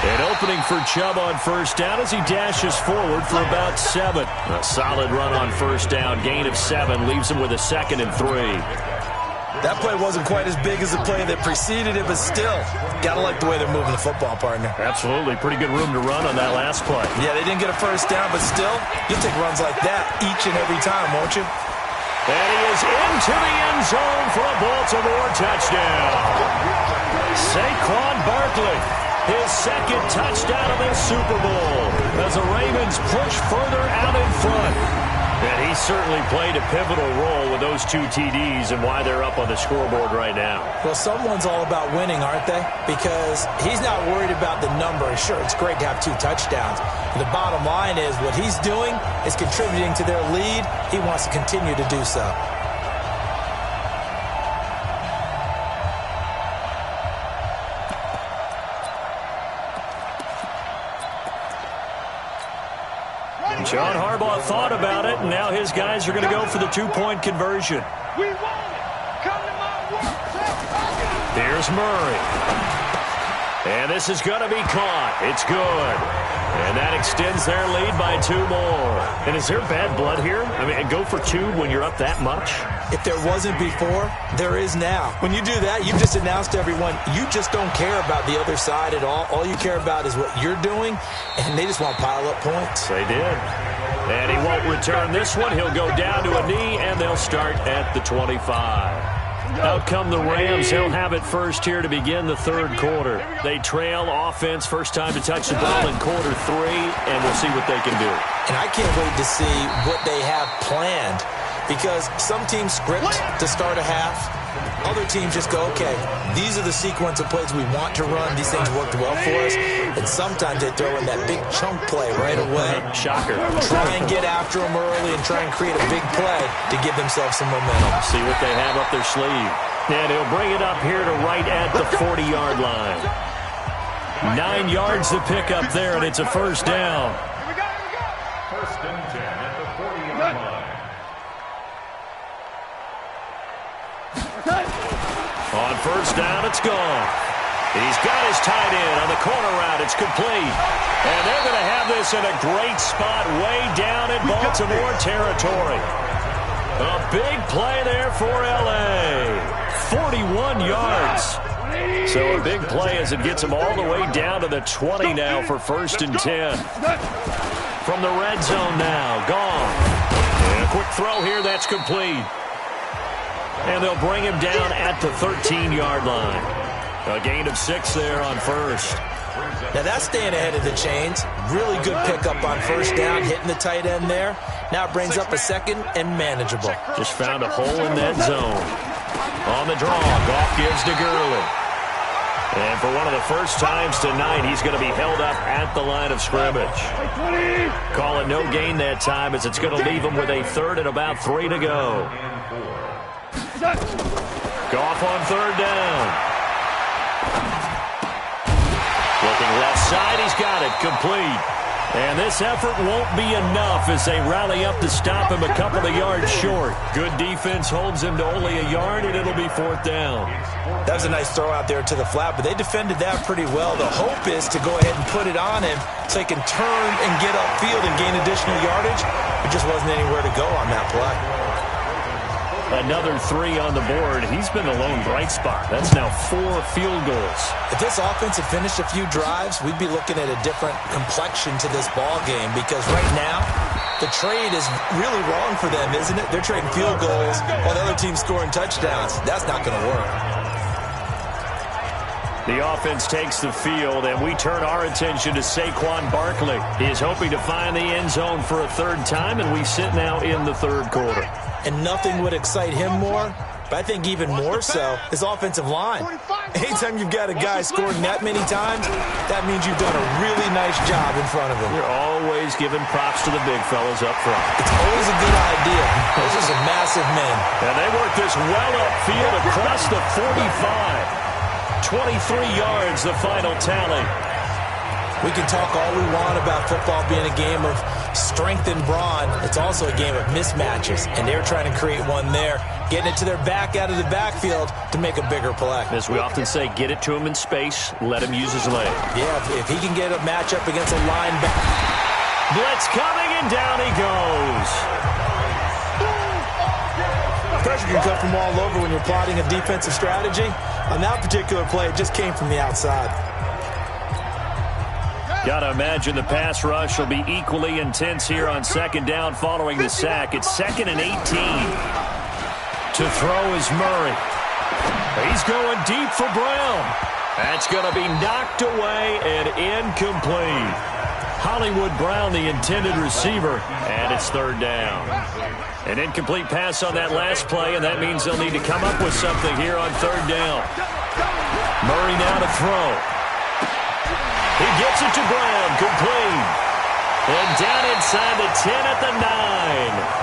S4: An opening for Chubb on first down as he dashes forward for about 7. A solid run on first down. Gain of 7 leaves him with a 2nd and 3.
S5: That play wasn't quite as big as the play that preceded it, but still, gotta like the way they're moving the football, partner.
S4: Absolutely. Pretty good room to run on that last play.
S5: Yeah, they didn't get a first down, but still, you'll take runs like that each and every time, won't you?
S4: And he is into the end zone for a Baltimore touchdown. Saquon Barkley, his 2nd touchdown of this Super Bowl as the Ravens push further out in front. And he certainly played a pivotal role with those 2 TDs and why they're up on the scoreboard right now.
S5: Well, someone's all about winning, aren't they? Because he's not worried about the number. Sure, it's great to have 2 touchdowns. But the bottom line is what he's doing is contributing to their lead. He wants to continue to do so.
S4: John Harbaugh thought about it, and now his guys are going to go for the 2-point conversion.
S6: We want it. Come to my work.
S4: Here's Murray. And this is going to be caught. It's good. And that extends their lead by 2 more. And is there bad blood here? I mean, go for 2 when you're up that much?
S5: If there wasn't before, there is now. When you do that, you've just announced to everyone, you just don't care about the other side at all. All you care about is what you're doing, and they just want to pile up points.
S4: They did. And he won't return this one. He'll go down to a knee, and they'll start at the 25. Out come the Rams. They'll have it first here to begin the third quarter. They trail offense, first time to touch the ball in quarter 3, and we'll see what they can do.
S5: And I can't wait to see what they have planned, because some teams script to start a half. Other teams just go, okay, these are the sequence of plays we want to run. These things worked well for us. And sometimes they throw in that big chunk play right away.
S4: Shocker.
S5: Try and get after them early and try and create a big play to give themselves some momentum.
S4: See what they have up their sleeve. And he'll bring it up here to right at the 40-yard line. 9 yards to pick up there, and it's a first down.
S6: Here we go.
S7: First and 10 at the 40-yard line.
S4: On first down, it's gone. He's got his tight end on the corner route. It's complete. And they're going to have this in a great spot way down in Baltimore territory. A big play there for L.A. 41 yards. So a big play as it gets them all the way down to the 20 now for first and 10. From the red zone now, gone. And quick throw here. That's complete. And they'll bring him down at the 13-yard line. A gain of 6 there on first.
S5: Now that's staying ahead of the chains. Really good pickup on first down, hitting the tight end there. Now it brings up a second and manageable.
S4: Just found a hole in that zone. On the draw, Goff gives to Gurley. And for one of the first times tonight, he's going to be held up at the line of scrimmage. Call it no gain that time, as it's going to leave him with a third and about 3 to go. Goff on third down. Looking left side, he's got it, complete. And this effort won't be enough as they rally up to stop him a couple of yards short. Good defense holds him to only a yard, and it'll be 4th down.
S5: That was a nice throw out there to the flat, but they defended that pretty well. The hope is to go ahead and put it on him so he can turn and get upfield and gain additional yardage. There just wasn't anywhere to go on that play.
S4: Another 3 on the board. He's been the lone bright spot. That's now 4 field goals.
S5: If this offense had finished a few drives, we'd be looking at a different complexion to this ball game, because right now, the trade is really wrong for them, isn't it? They're trading field goals while the other team's scoring touchdowns. That's not going to work.
S4: The offense takes the field, and we turn our attention to Saquon Barkley. He is hoping to find the end zone for a 3rd time, and we sit now in the 3rd quarter.
S5: And nothing would excite him more, but I think even more so, his offensive line. Anytime you've got a guy scoring that many times, that means you've done a really nice job in front of him.
S4: You're always giving props to the big fellas up front.
S5: It's always a good idea. Those are some massive men.
S4: And they work this well upfield across the 45. 23 yards, the final tally.
S5: We can talk all we want about football being a game of strength and brawn. It's also a game of mismatches, and they're trying to create one there, getting it to their back out of the backfield to make a bigger play.
S4: As we often say, get it to him in space, let him use his leg.
S5: Yeah, if he can get a matchup against a linebacker.
S4: Blitz coming, and down he goes.
S5: Pressure can come from all over when you're plotting a defensive strategy. On that particular play, it just came from the outside.
S4: Got to imagine the pass rush will be equally intense here on 2nd down following the sack. It's 2nd and 18. To throw is Murray. He's going deep for Brown. That's going to be knocked away and incomplete. Hollywood Brown, the intended receiver, and it's 3rd down. An incomplete pass on that last play, and that means they'll need to come up with something here on 3rd down. Murray now to throw. He gets it to Brown, complete. And down inside the 10 at the 9.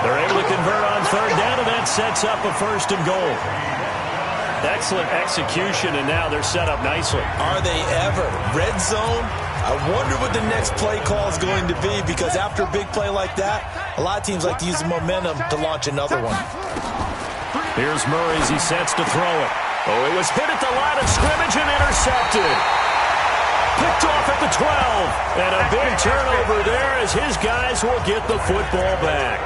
S4: They're able to convert on 3rd down, and that sets up a 1st and goal. Excellent execution, and now they're set up nicely.
S5: Are they ever? Red zone? I wonder what the next play call is going to be, because after a big play like that, a lot of teams like to use the momentum to launch another one.
S4: Here's Murray as he sets to throw it. Oh, it was hit at the line of scrimmage and intercepted. Picked off at the 12. And a big turnover there as his guys will get the football back.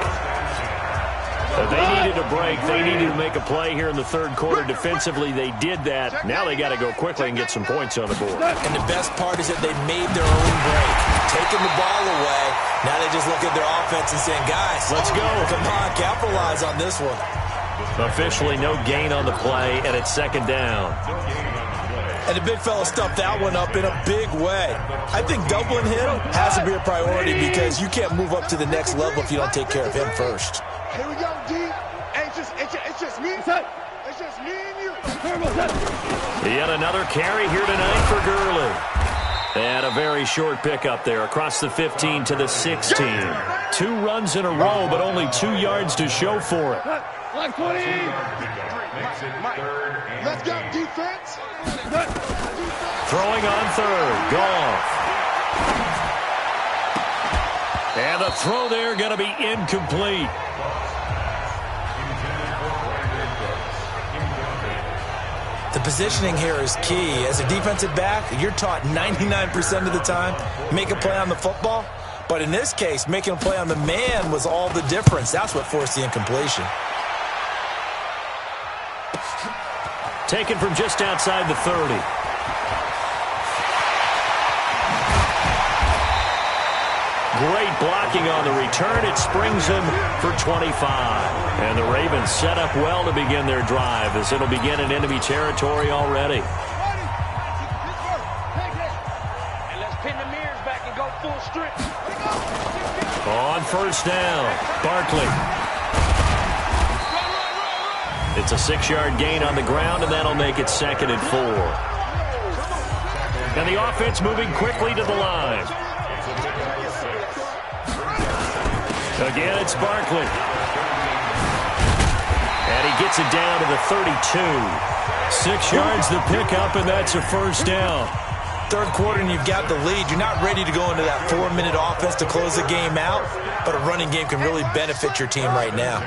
S4: But they needed a break. They needed to make a play here in the 3rd quarter. Defensively, they did that. Now they got to go quickly and get some points on the board.
S5: And the best part is that they made their own break. Taking the ball away. Now they just look at their offense and saying, guys,
S4: let's go.
S5: Come on, capitalize on this one.
S4: Officially no gain on the play, and it's 2nd down.
S5: And the big fella stuffed that one up in a big way. I think doubling him has to be a priority, because you can't move up to the next level if you don't take care of him first.
S6: Here we go, D. Hey, it's just me. It's just me and you.
S4: Yet another carry here tonight for Gurley. And a very short pickup there across the 15 to the 16. 2 runs in a row, but only 2 yards to show for it.
S6: Like 20. Let's go, defense.
S4: Throwing on 3rd. Goff. And the throw there going to be incomplete.
S5: The positioning here is key. As a defensive back, you're taught 99% of the time, make a play on the football. But in this case, making a play on the man was all the difference. That's what forced the incompletion.
S4: Taken from just outside the 30. Great blocking on the return. It springs him for 25. And the Ravens set up well to begin their drive as it'll begin in enemy territory already.
S6: And let's pin the mirrors back and go full strip.
S4: On first down, Barkley. It's a 6-yard gain on the ground, and that'll make it 2nd and 4. And the offense moving quickly to the line. Again, it's Barkley. And he gets it down to the 32. 6 yards the pickup, and that's a first down.
S5: Third quarter and you've got the lead. You're not ready to go into that 4-minute offense to close the game out, but a running game can really benefit your team right now.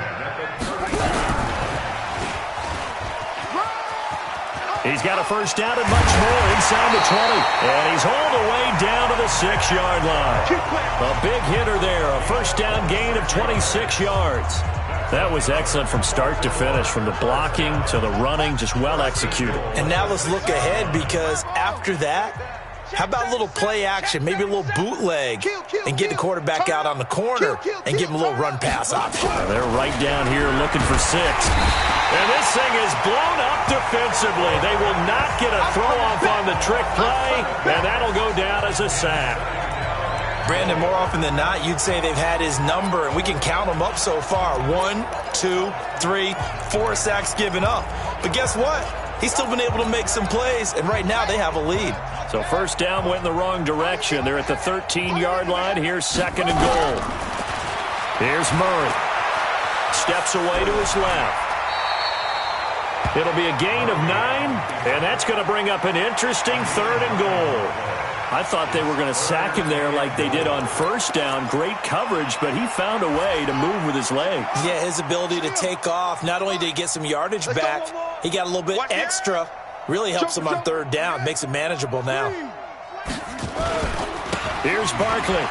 S4: He's got a first down and much more inside the 20. And he's hauled away down to the 6-yard line. A big hitter there. A first down gain of 26 yards. That was excellent from start to finish, from the blocking to the running, just well executed.
S5: And now let's look ahead, because after that, how about a little play action, maybe a little bootleg, and get the quarterback out on the corner and give him a little run-pass option.
S4: They're right down here looking for 6. And this thing is blown up defensively. They will not get a throw-off on the trick play, and that'll go down as a sack.
S5: Brandon, more often than not, you'd say they've had his number, and we can count them up so far. 1, 2, 3, 4 sacks given up. But guess what? He's still been able to make some plays, and right now they have a lead.
S4: So first down went in the wrong direction. They're at the 13-yard line. Here's 2nd and goal. Here's Murray. Steps away to his left. It'll be a gain of 9, and that's going to bring up an interesting 3rd and goal. I thought they were going to sack him there like they did on first down. Great coverage, but he found a way to move with his legs.
S5: Yeah, his ability to take off. Not only did he get some yardage back, he got a little bit extra. Really helps him on 3rd down. Makes it manageable now.
S4: Here's Barkley.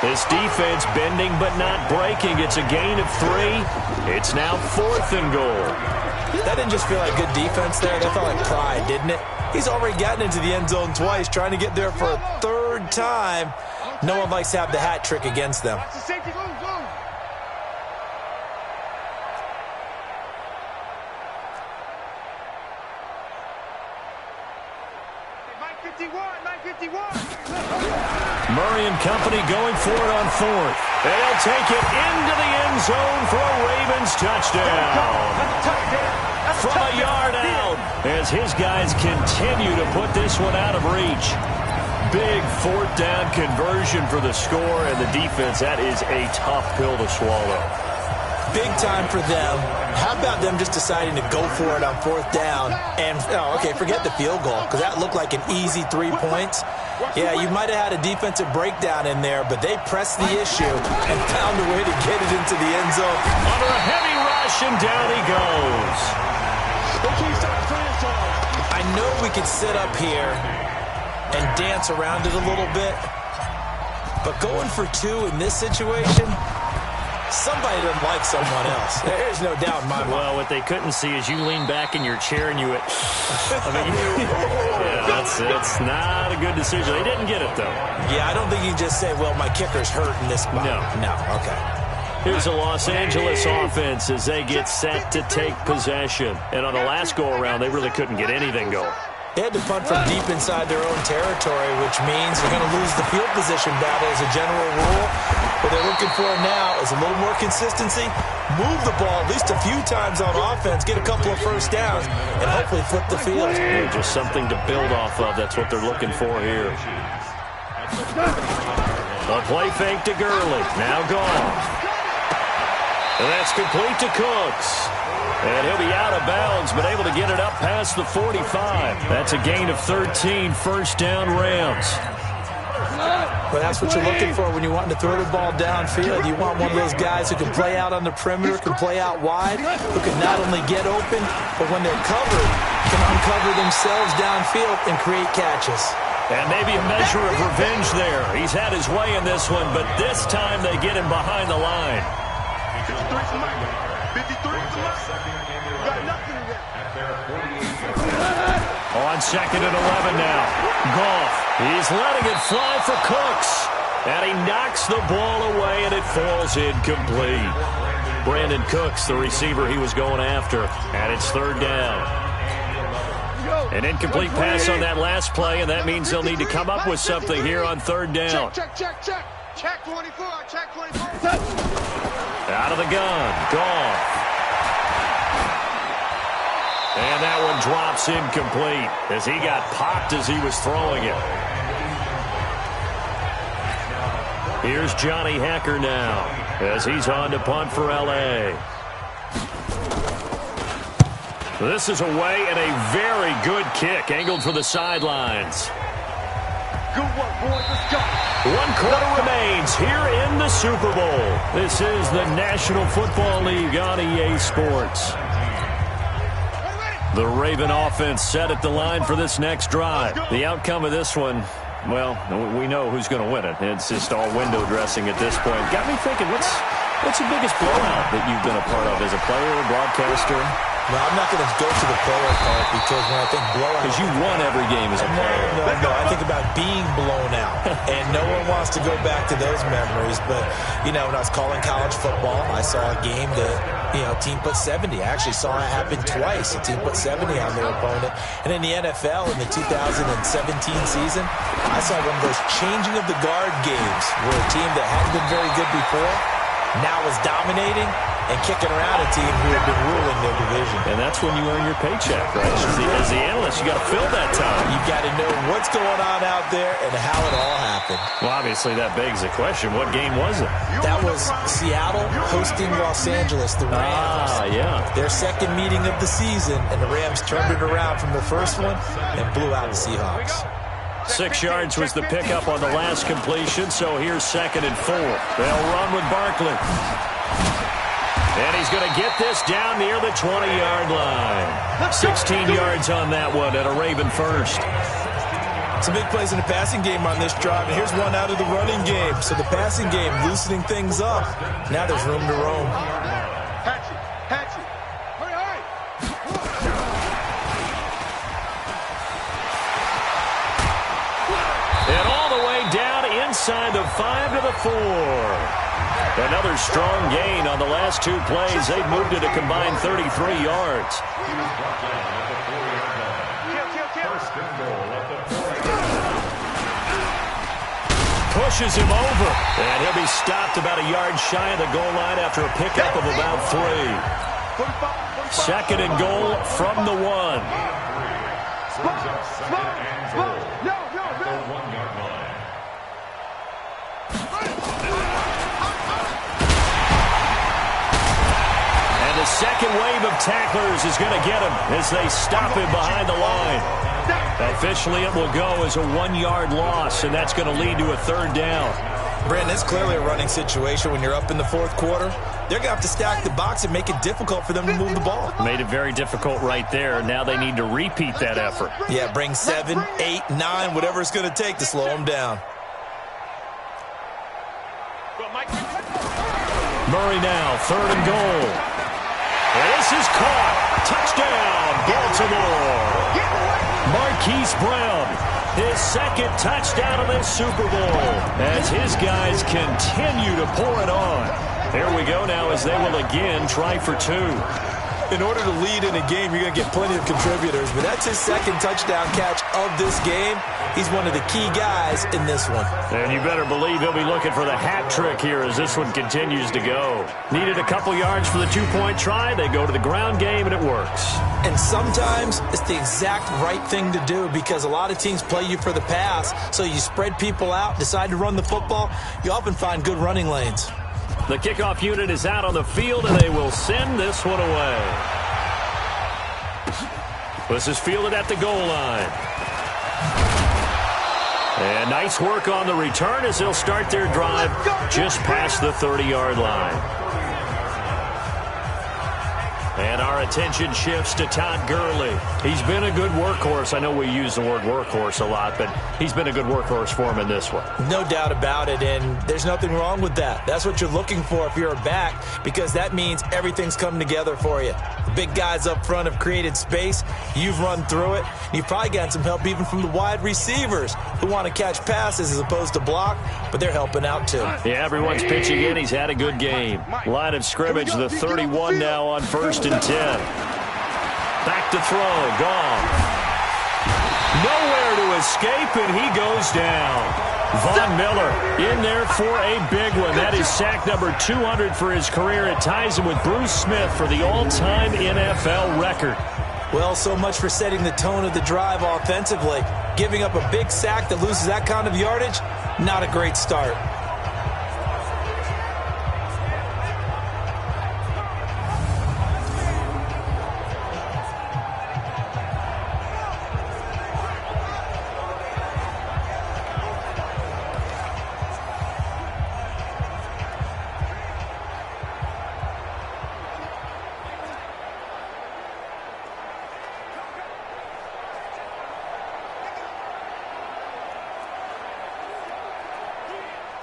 S4: This defense bending but not breaking. It's a gain of 3. It's now 4th and goal.
S5: That didn't just feel like good defense there. That felt like pride, didn't it? He's already gotten into the end zone twice, trying to get there for a 3rd time. No one likes to have the hat trick against them.
S4: Murray and company going for it on 4th. And he'll take it into the end zone for a Ravens touchdown. From a yard out, as his guys continue to put this one out of reach. Big 4th down conversion for the score, and the defense, that is a tough pill to swallow.
S5: Big time for them. How about them just deciding to go for it on 4th down? And, forget the field goal, because that looked like an easy 3 points. Yeah, you might have had a defensive breakdown in there, but they pressed the issue and found a way to get it into the end zone.
S4: Under a heavy rush, and down he goes.
S5: I know we could sit up here and dance around it a little bit, but going for 2 in this situation, somebody doesn't like someone else. There's no doubt in my mind.
S4: Well, what they couldn't see is you lean back in your chair and you went, it's not a good decision. They didn't get it, though.
S5: Yeah, I don't think you can just say, well, my kicker's hurt in this spot. No, okay.
S4: Here's the Los Angeles offense as they get set to take possession. And on the last go-around, they really couldn't get anything going.
S5: They had to punt from deep inside their own territory, which means they're going to lose the field position battle as a general rule. What they're looking for now is a little more consistency, move the ball at least a few times on offense, get a couple of first downs, and hopefully flip the field.
S4: Yeah, just something to build off of. That's what they're looking for here. A play fake to Gurley. Now gone. And that's complete to Cooks. And he'll be out of bounds, but able to get it up past the 45. That's a gain of 13, first down Rams.
S5: Well, that's what you're looking for when you're wanting to throw the ball downfield. You want one of those guys who can play out on the perimeter, can play out wide, who can not only get open, but when they're covered, can uncover themselves downfield and create catches.
S4: And maybe a measure of revenge there. He's had his way in this one, but this time they get him behind the line.
S6: 53 to Mike. Got nothing in there.
S7: At their 48.
S4: On 2nd and 11 now. Goff. He's letting it fly for Cooks. And he knocks the ball away, and it falls incomplete. Brandon Cooks, the receiver he was going after. And it's 3rd down. An incomplete pass on that last play, and that means they'll need to come up with something here on 3rd down.
S6: Check. Check 24. Check 24.
S4: Out of the gun. Goff. And that one drops incomplete as he got popped as he was throwing it. Here's Johnny Hacker now as he's on to punt for L.A. This is away and a very good kick angled for the sidelines.
S6: Good work, boys. Let's go.
S4: 1 quarter remains here in the Super Bowl. This is the National Football League on EA Sports. The Raven offense set at the line for this next drive. The outcome of this one, well, we know who's going to win it. It's just all window dressing at this point. Got me thinking, what's the biggest blowout that you've been a part of as a player, broadcaster?
S5: No, I'm not going to go to the player part because when I think blowout...
S4: Because you won every game as a player.
S5: No. I think about being blown out. And no one wants to go back to those memories. But, when I was calling college football, I saw a game that, team put 70. I actually saw it happen twice. A team put 70 on their opponent. And in the NFL, in the 2017 season, I saw one of those changing of the guard games where a team that hadn't been very good before now was dominating and kicking around a team who had been ruling their division.
S4: And that's when you earn your paycheck, right? As the analyst, you got to fill that time.
S5: You've got to know what's going on out there and how it all happened.
S4: Well, obviously, that begs the question, what game was it?
S5: That was Seattle hosting Los Angeles, the Rams.
S4: Yeah.
S5: Their second meeting of the season, and the Rams turned it around from the first one and blew out the Seahawks.
S4: 6 yards was the pickup on the last completion, so here's 2nd and 4. They'll run with Barkley. And he's going to get this down near the 20-yard line. 16 yards on that one at a Raven first.
S5: Some big plays in the passing game on this drive, and here's one out of the running game. So the passing game loosening things up. Now there's room to roam.
S6: Hatchet. Hurry.
S4: And all the way down inside the 5 to the 4. Another strong gain on the last 2 plays. They've moved it a combined 33 yards. Pushes him over. And he'll be stopped about a yard shy of the goal line after a pickup of about 3. 2nd and goal from the 1. The second wave of tacklers is going to get him as they stop him behind the line. Officially, it will go as a 1-yard loss, and that's going to lead to a 3rd down.
S5: Brandon, it's clearly a running situation when you're up in the 4th quarter. They're going to have to stack the box and make it difficult for them to move the ball.
S4: Made it very difficult right there. Now they need to repeat that effort.
S5: Yeah, bring 7, 8, 9, whatever it's going to take to slow them down.
S4: Murray now, 3rd and goal. This is caught. Touchdown, Baltimore. Marquise Brown, his 2nd touchdown of this Super Bowl as his guys continue to pour it on. Here we go now as they will again try for 2.
S5: In order to lead in a game, you're going to get plenty of contributors, but that's his 2nd touchdown catch of this game. He's one of the key guys in this one.
S4: And you better believe he'll be looking for the hat trick here as this one continues to go. Needed a couple yards for the 2-point try. They go to the ground game, and it works.
S5: And sometimes it's the exact right thing to do because a lot of teams play you for the pass, so you spread people out, decide to run the football. You often find good running lanes.
S4: The kickoff unit is out on the field, and they will send this one away. This is fielded at the goal line. And nice work on the return as they'll start their drive just past the 30-yard line. And our attention shifts to Todd Gurley. He's been a good workhorse. I know we use the word workhorse a lot, but he's been a good workhorse for him in this one.
S5: No doubt about it, and there's nothing wrong with that. That's what you're looking for if you're a back, because that means everything's coming together for you. The big guys up front have created space. You've run through it. You've probably gotten some help even from the wide receivers who want to catch passes as opposed to block, but they're helping out too.
S4: Yeah, everyone's pitching in. He's had a good game. Line of scrimmage, the 31 now on 1st and 10. Back to throw. Gone. Nowhere to escape, and he goes down. Von Miller in there for a big one. That is sack number 200 for his career. It ties him with Bruce Smith for the all-time NFL record.
S5: Well, so much for setting the tone of the drive offensively. Giving up a big sack that loses that kind of yardage, not a great start.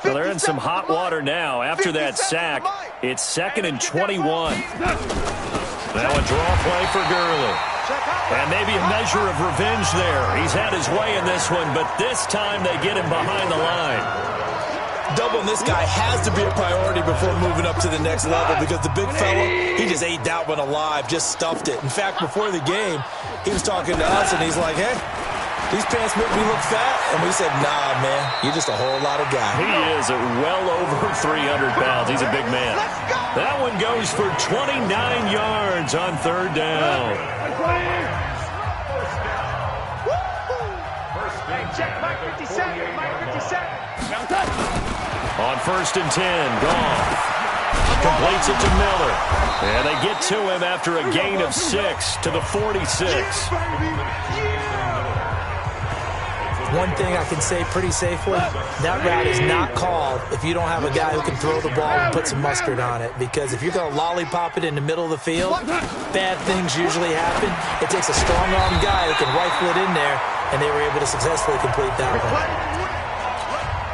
S4: So they're in some hot water now. After that sack, it's 2nd and 21. Now a draw play for Gurley. And maybe a measure of revenge there. He's had his way in this one, but this time they get him behind the line.
S5: Doubling this guy has to be a priority before moving up to the next level, because the big fella, he just ate that one alive, just stuffed it. In fact, before the game, he was talking to us, and he's like, hey, these pants make me look fat. And we said, nah, man, you're just a whole lot of guy.
S4: He is at well over 300 pounds. He's a big man. That one goes for 29 yards on 3rd down.
S6: Check Mike 57. Mike 57.
S4: On 1st and 10, Goff completes it to Miller. And they get to him after a gain of 6 to the 46.
S5: One thing I can say pretty safely, that route is not called if you don't have a guy who can throw the ball and put some mustard on it. Because if you're going to lollipop it in the middle of the field, bad things usually happen. It takes a strong-armed guy who can rifle it in there, and they were able to successfully complete that one.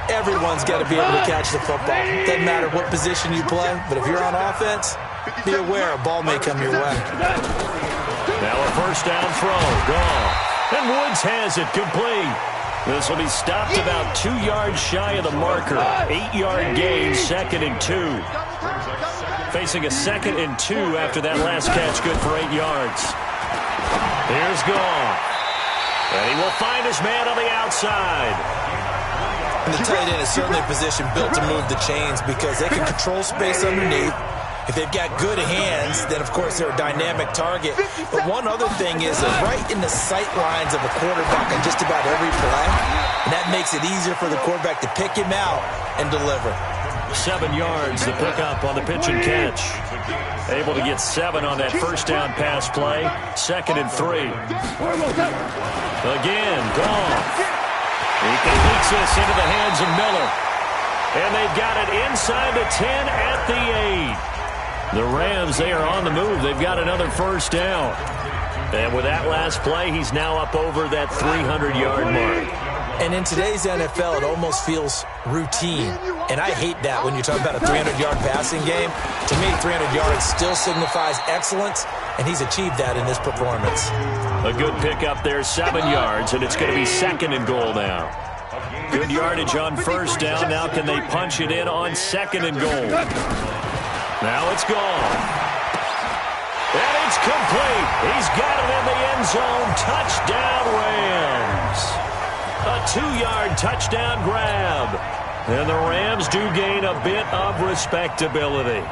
S5: Everyone's got to be able to catch the football. Doesn't matter what position you play, but if you're on offense, be aware a ball may come your way.
S4: Now a 1st down throw, gone. And Woods has it complete. This will be stopped about 2 yards shy of the marker. 8-yard gain, 2nd and 2. Facing a 2nd and 2 after that last catch, good for 8 yards. Here's Goff. And he will find his man on the outside.
S5: And the tight end is certainly a position built to move the chains because they can control space underneath. If they've got good hands, then, of course, they're a dynamic target. But one other thing is they're right in the sight lines of a quarterback on just about every play. And that makes it easier for the quarterback to pick him out and deliver.
S4: 7 yards to pick up on the pitch and catch. Able to get 7 on that 1st down pass play. 2nd and 3. Again, Goff. He completes this into the hands of Miller. And they've got it inside the 10 at the 8. The Rams, they are on the move. They've got another 1st down. And with that last play, he's now up over that 300-yard mark.
S5: And in today's NFL, it almost feels routine. And I hate that when you talk about a 300-yard passing game. To me, 300 yards still signifies excellence, and he's achieved that in this performance.
S4: A good pickup there, 7 yards, and it's going to be 2nd and goal now. Good yardage on 1st down. Now can they punch it in on 2nd and goal? Now it's gone. And it's complete. He's got it in the end zone. Touchdown, Rams. A 2-yard touchdown grab. And the Rams do gain a bit of respectability.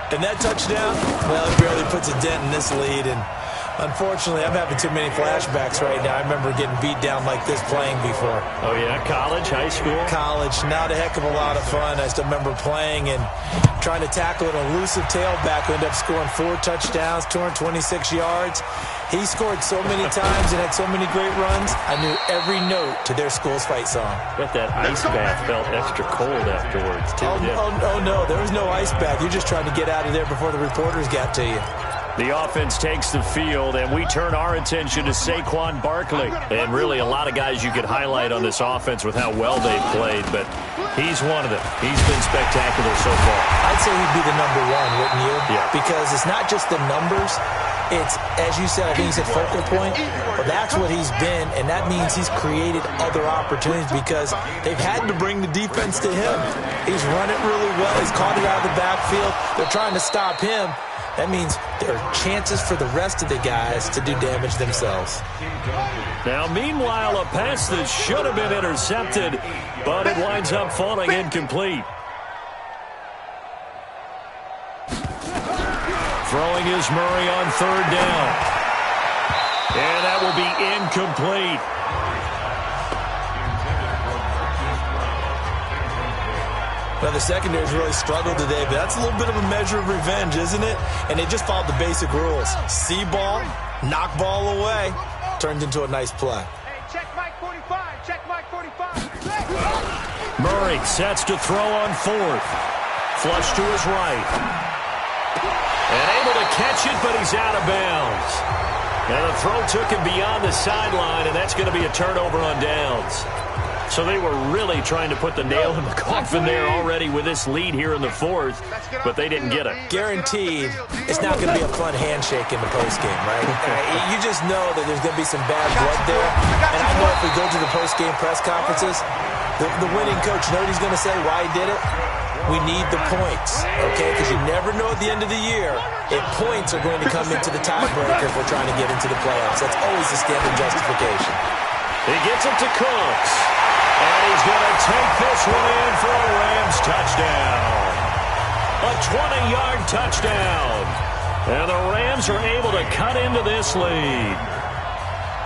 S5: And that touchdown, well, it barely puts a dent in this lead. And unfortunately, I'm having too many flashbacks right now. I remember getting beat down like this playing before.
S4: Oh, yeah? College, high school?
S5: College. Not a heck of a lot of fun. I still remember playing and trying to tackle an elusive tailback who ended up scoring 4 touchdowns, 226 yards. He scored so many times and had so many great runs, I knew every note to their school's fight song.
S4: Bet that ice bath felt extra cold afterwards, too.
S5: Oh, no, there was no ice bath. You're just trying to get out of there before the reporters got to you.
S4: The offense takes the field, and we turn our attention to Saquon Barkley. And really a lot of guys you could highlight on this offense with how well they've played, but he's one of them. He's been spectacular so far.
S5: I'd say he'd be the number one, wouldn't you?
S4: Yeah.
S5: Because it's not just the numbers. It's, as you said, I think he said focal point, but that's what he's been, and that means he's created other opportunities because they've had to bring the defense to him. He's run it really well. He's caught it out of the backfield. They're trying to stop him. That means there are chances for the rest of the guys to do damage themselves.
S4: Now, meanwhile, a pass that should have been intercepted, but it winds up falling incomplete. Throwing is Murray on third down. And that will be incomplete.
S5: Well, the secondary's really struggled today, but that's a little bit of a measure of revenge, isn't it? And they just followed the basic rules. See ball, knock ball away, turned into a nice play.
S6: Hey, check Mike 45. Check Mike 45.
S4: Murray sets to throw on fourth. Flush to his right. And able to catch it, but he's out of bounds. And the throw took him beyond the sideline, and that's going to be a turnover on downs. So they were really trying to put the nail in the coffin there already with this lead here in the fourth, but they didn't get it.
S5: Guaranteed, it's not going to be a fun handshake in the postgame, right? You just know that there's going to be some bad blood there. And I know if we go to the postgame press conferences, the winning coach, you know what he's going to say, why he did it? We need the points, okay? Because you never know at the end of the year if points are going to come into the tiebreaker if we're trying to get into the playoffs. That's always the standard justification.
S4: He gets it to Cooks. And he's going to take this one in for a Rams touchdown. A 20-yard touchdown. And the Rams are able to cut into this lead.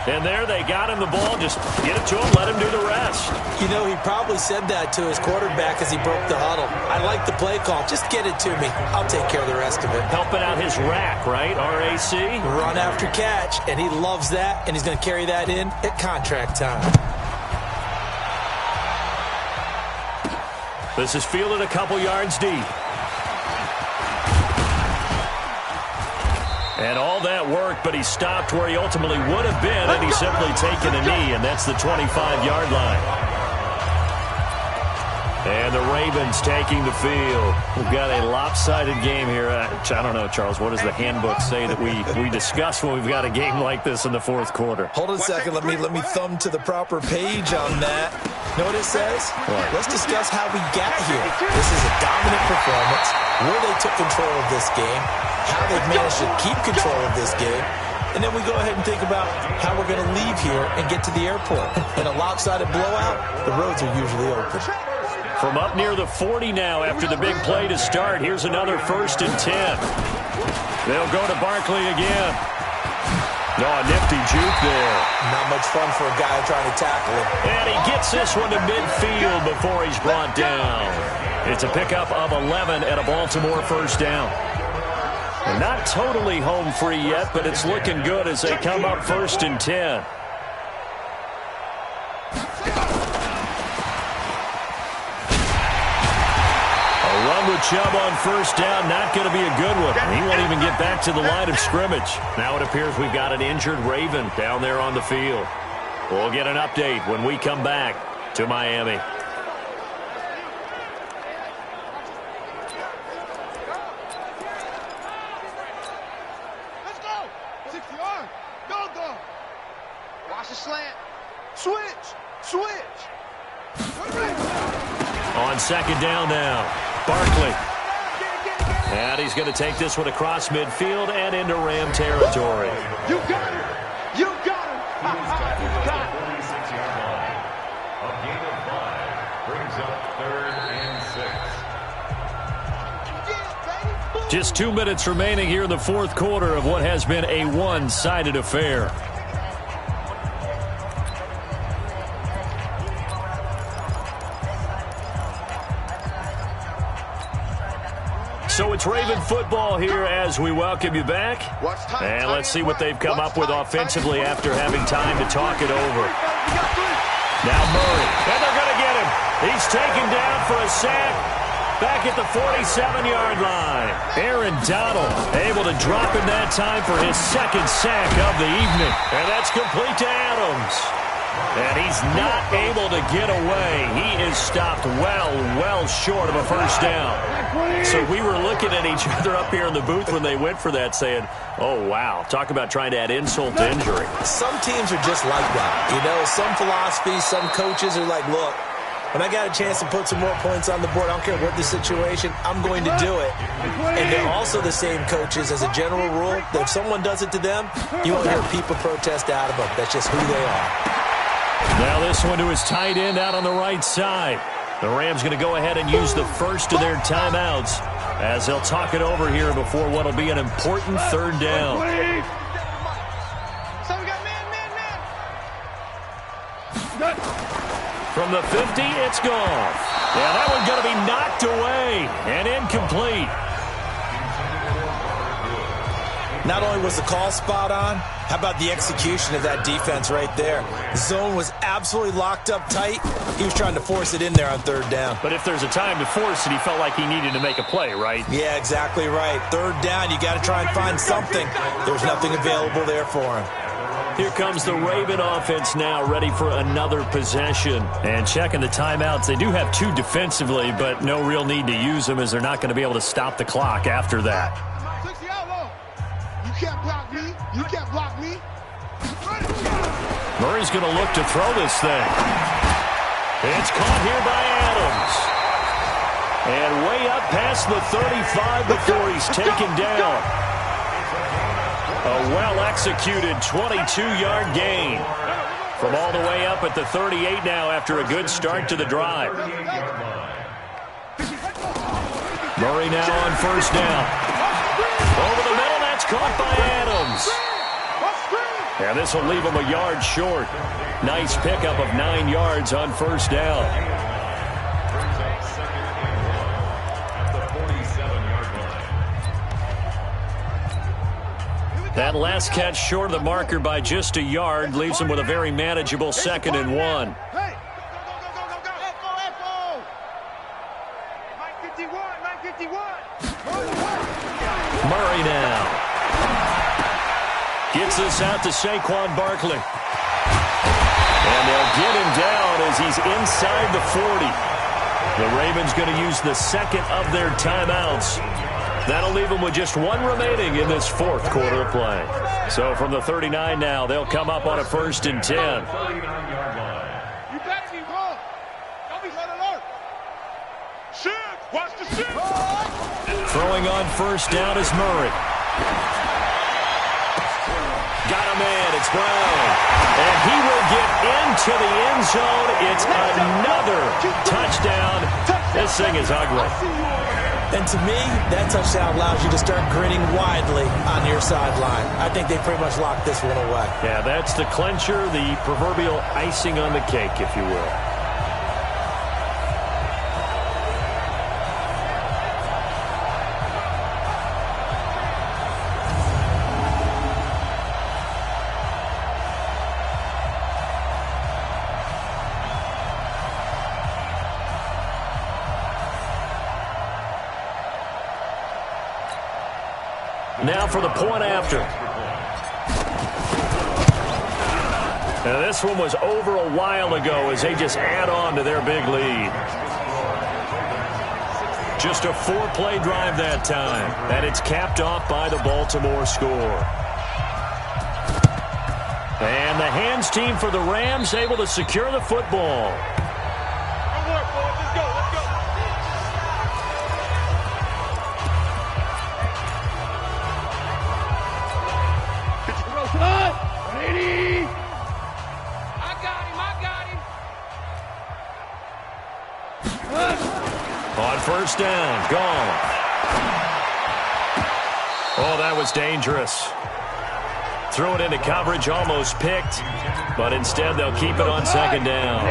S4: And there they got him the ball. Just get it to him, let him do the rest.
S5: You know, he probably said that to his quarterback as he broke the huddle. I like the play call. Just get it to me. I'll take care of the rest of it.
S4: Helping out his rack, right? RAC?
S5: Run after catch, and he loves that, and he's going to carry that in at contract time.
S4: This is fielded a couple yards deep. And all that work, but he stopped where he ultimately would have been, and he's simply taken a knee, and that's the 25-yard line. And the Ravens taking the field. We've got a lopsided game here. I don't know, Charles, what does the handbook say that we discuss when we've got a game like this in the fourth quarter?
S5: Hold on a second. Let me thumb to the proper page on that. You know what it says?
S4: What?
S5: Let's discuss how we got here. This is a dominant performance, where they took control of this game, how they've managed to keep control of this game, and then we go ahead and think about how we're going to leave here and get to the airport. In a lopsided blowout, the roads are usually open.
S4: From up near the 40 now after the big play to start, here's another 1st and 10. They'll go to Barkley again. No, a nifty juke there.
S5: Not much fun for a guy trying to tackle him.
S4: And he gets this one to midfield before he's brought down. It's a pickup of 11 and a Baltimore first down. They're not totally home free yet, but it's looking good as they come up 1st and 10. Run with Chubb on first down, not going to be a good one. He won't even get back to the line of scrimmage. Now it appears we've got an injured Raven down there on the field. We'll get an update when we come back to Miami.
S6: Let's go. 60-yard. Go. Watch the slant. Switch.
S4: On second down now. Barkley. And he's going to take this one across midfield and into Ram territory.
S6: You got it. You got it.
S7: 46-yard line. A gain of 5 brings up 3rd and 6.
S4: Just 2 minutes remaining here in the fourth quarter of what has been a one-sided affair. So it's Raven football here as we welcome you back. And let's see what they've come up with offensively after having time to talk it over. Now Murray. And they're going to get him. He's taken down for a sack. back at the 47-yard line. Aaron Donald able to drop in that time for his second sack of the evening. And that's complete to Adams. And he's not able to get away. He is stopped well short of a first down. So we were looking at each other up here in the booth when they went for that saying, oh, wow, talk about trying to add insult to injury.
S5: Some teams are just like that. You know, some philosophies, some coaches are like, look, when I got a chance to put some more points on the board, I don't care what the situation, I'm going to do it. And they're also the same coaches as a general rule that if someone does it to them, you won't hear people protest out of them. That's just who they are.
S4: Now this one to his tight end out on the right side. The Rams going to go ahead and use the first of their timeouts as they'll talk it over here before what will be an important third down.
S6: So we got man.
S4: From the 50, it's gone. Yeah, that one's going to be knocked away and incomplete.
S5: Not only was the call spot on, how about the execution of that defense right there? The zone was absolutely locked up tight. He was trying to force it in there on third down.
S4: But if there's a time to force it, he felt like he needed to make a play, right?
S5: Yeah, exactly right. Third down, you got to try and find something. There's nothing available there for him.
S4: Here comes the Raven offense now, ready for another possession. And checking the timeouts, they do have two defensively, but no real need to use them as they're not going to be able to stop the clock after that.
S6: You can't block me. You can't block me.
S4: Murray's going to look to throw this thing. It's caught here by Adams. And way up past the 35 before he's taken down. A well-executed 22-yard gain. From all the way up at the 38 now after a good start to the drive. Murray now on first down. Over the middle, that's caught by Adams. And this will leave him a yard short. Nice pickup of 9 yards on first down. That last catch short of the marker by just a yard leaves him with a very manageable 2nd and 1. Murray now. Gets this out to Saquon Barkley. And they'll get him down as he's inside the 40. The Ravens going to use the second of their timeouts. That'll leave them with just one remaining in this fourth quarter of play. So from the 39 now, they'll come up on a 1st and 10.
S6: You better be wrong. Don't be let alert. Shoot. Watch the shoot.
S4: Throwing on first down is Murray. Got a man. It's Brown. And he will get into the end zone. It's another touchdown. This thing is ugly.
S5: And to me, that touchdown allows you to start grinning widely on your sideline. I think they pretty much locked this one away.
S4: Yeah, that's the clincher, the proverbial icing on the cake, if you will. Now for the point after. Now this one was over a while ago as they just add on to their big lead. Just a 4-play drive that time, and it's capped off by the Baltimore score. And the hands team for the Rams able to secure the football. On first down, gone. Oh, that was dangerous. Threw it into coverage, almost picked, but instead they'll keep it on 2nd down.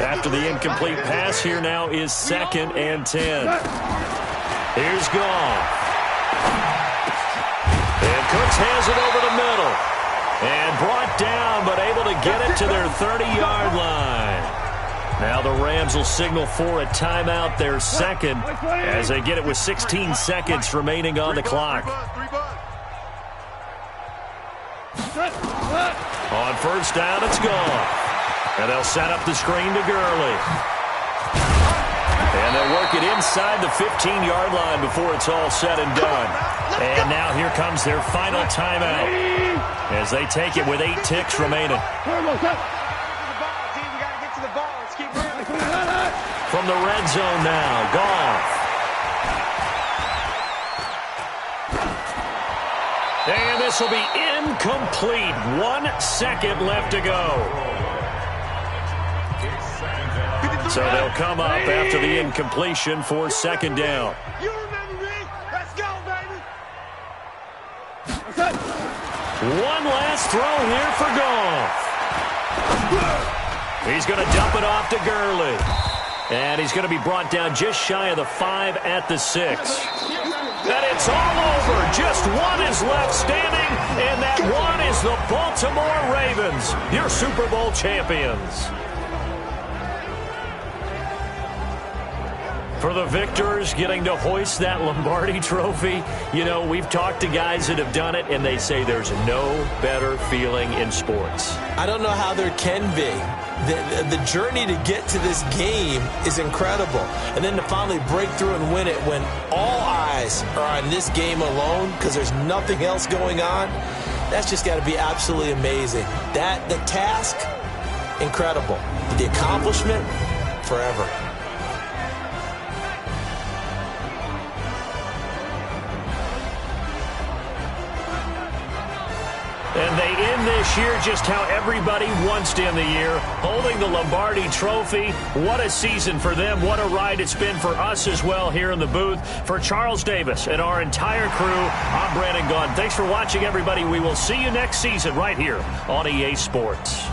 S4: After the incomplete pass, here now is 2nd and 10. Here's Goff. And Cooks has it over the middle. And brought down, but able to get it to their 30-yard line. Now the Rams will signal for a timeout, their second, as they get it with 16 seconds remaining on the clock. On first down, it's gone. And they'll set up the screen to Gurley. And they'll work it inside the 15-yard line before it's all said and done. And now here comes their final timeout as they take it with 8 ticks remaining. From the red zone now, Goff. And this will be incomplete. 1 second left to go. So they'll come up after the incompletion for second down.
S6: You remember me? Let's go, baby.
S4: One last throw here for Goff. He's going to dump it off to Gurley. And he's going to be brought down just shy of the 5 at the 6. And it's all over. Just one is left standing, and that one is the Baltimore Ravens, your Super Bowl champions. For the victors, getting to hoist that Lombardi trophy, you know, we've talked to guys that have done it, and they say there's no better feeling in sports.
S5: I don't know how there can be. The journey to get to this game is incredible. And then to finally break through and win it when all eyes are on this game alone because there's nothing else going on, that's just got to be absolutely amazing. The task, incredible. The accomplishment, forever.
S4: And they end this year just how everybody wants to end the year, holding the Lombardi Trophy. What a season for them. What a ride it's been for us as well here in the booth. For Charles Davis and our entire crew, I'm Brandon Gaudin. Thanks for watching, everybody. We will see you next season right here on EA Sports.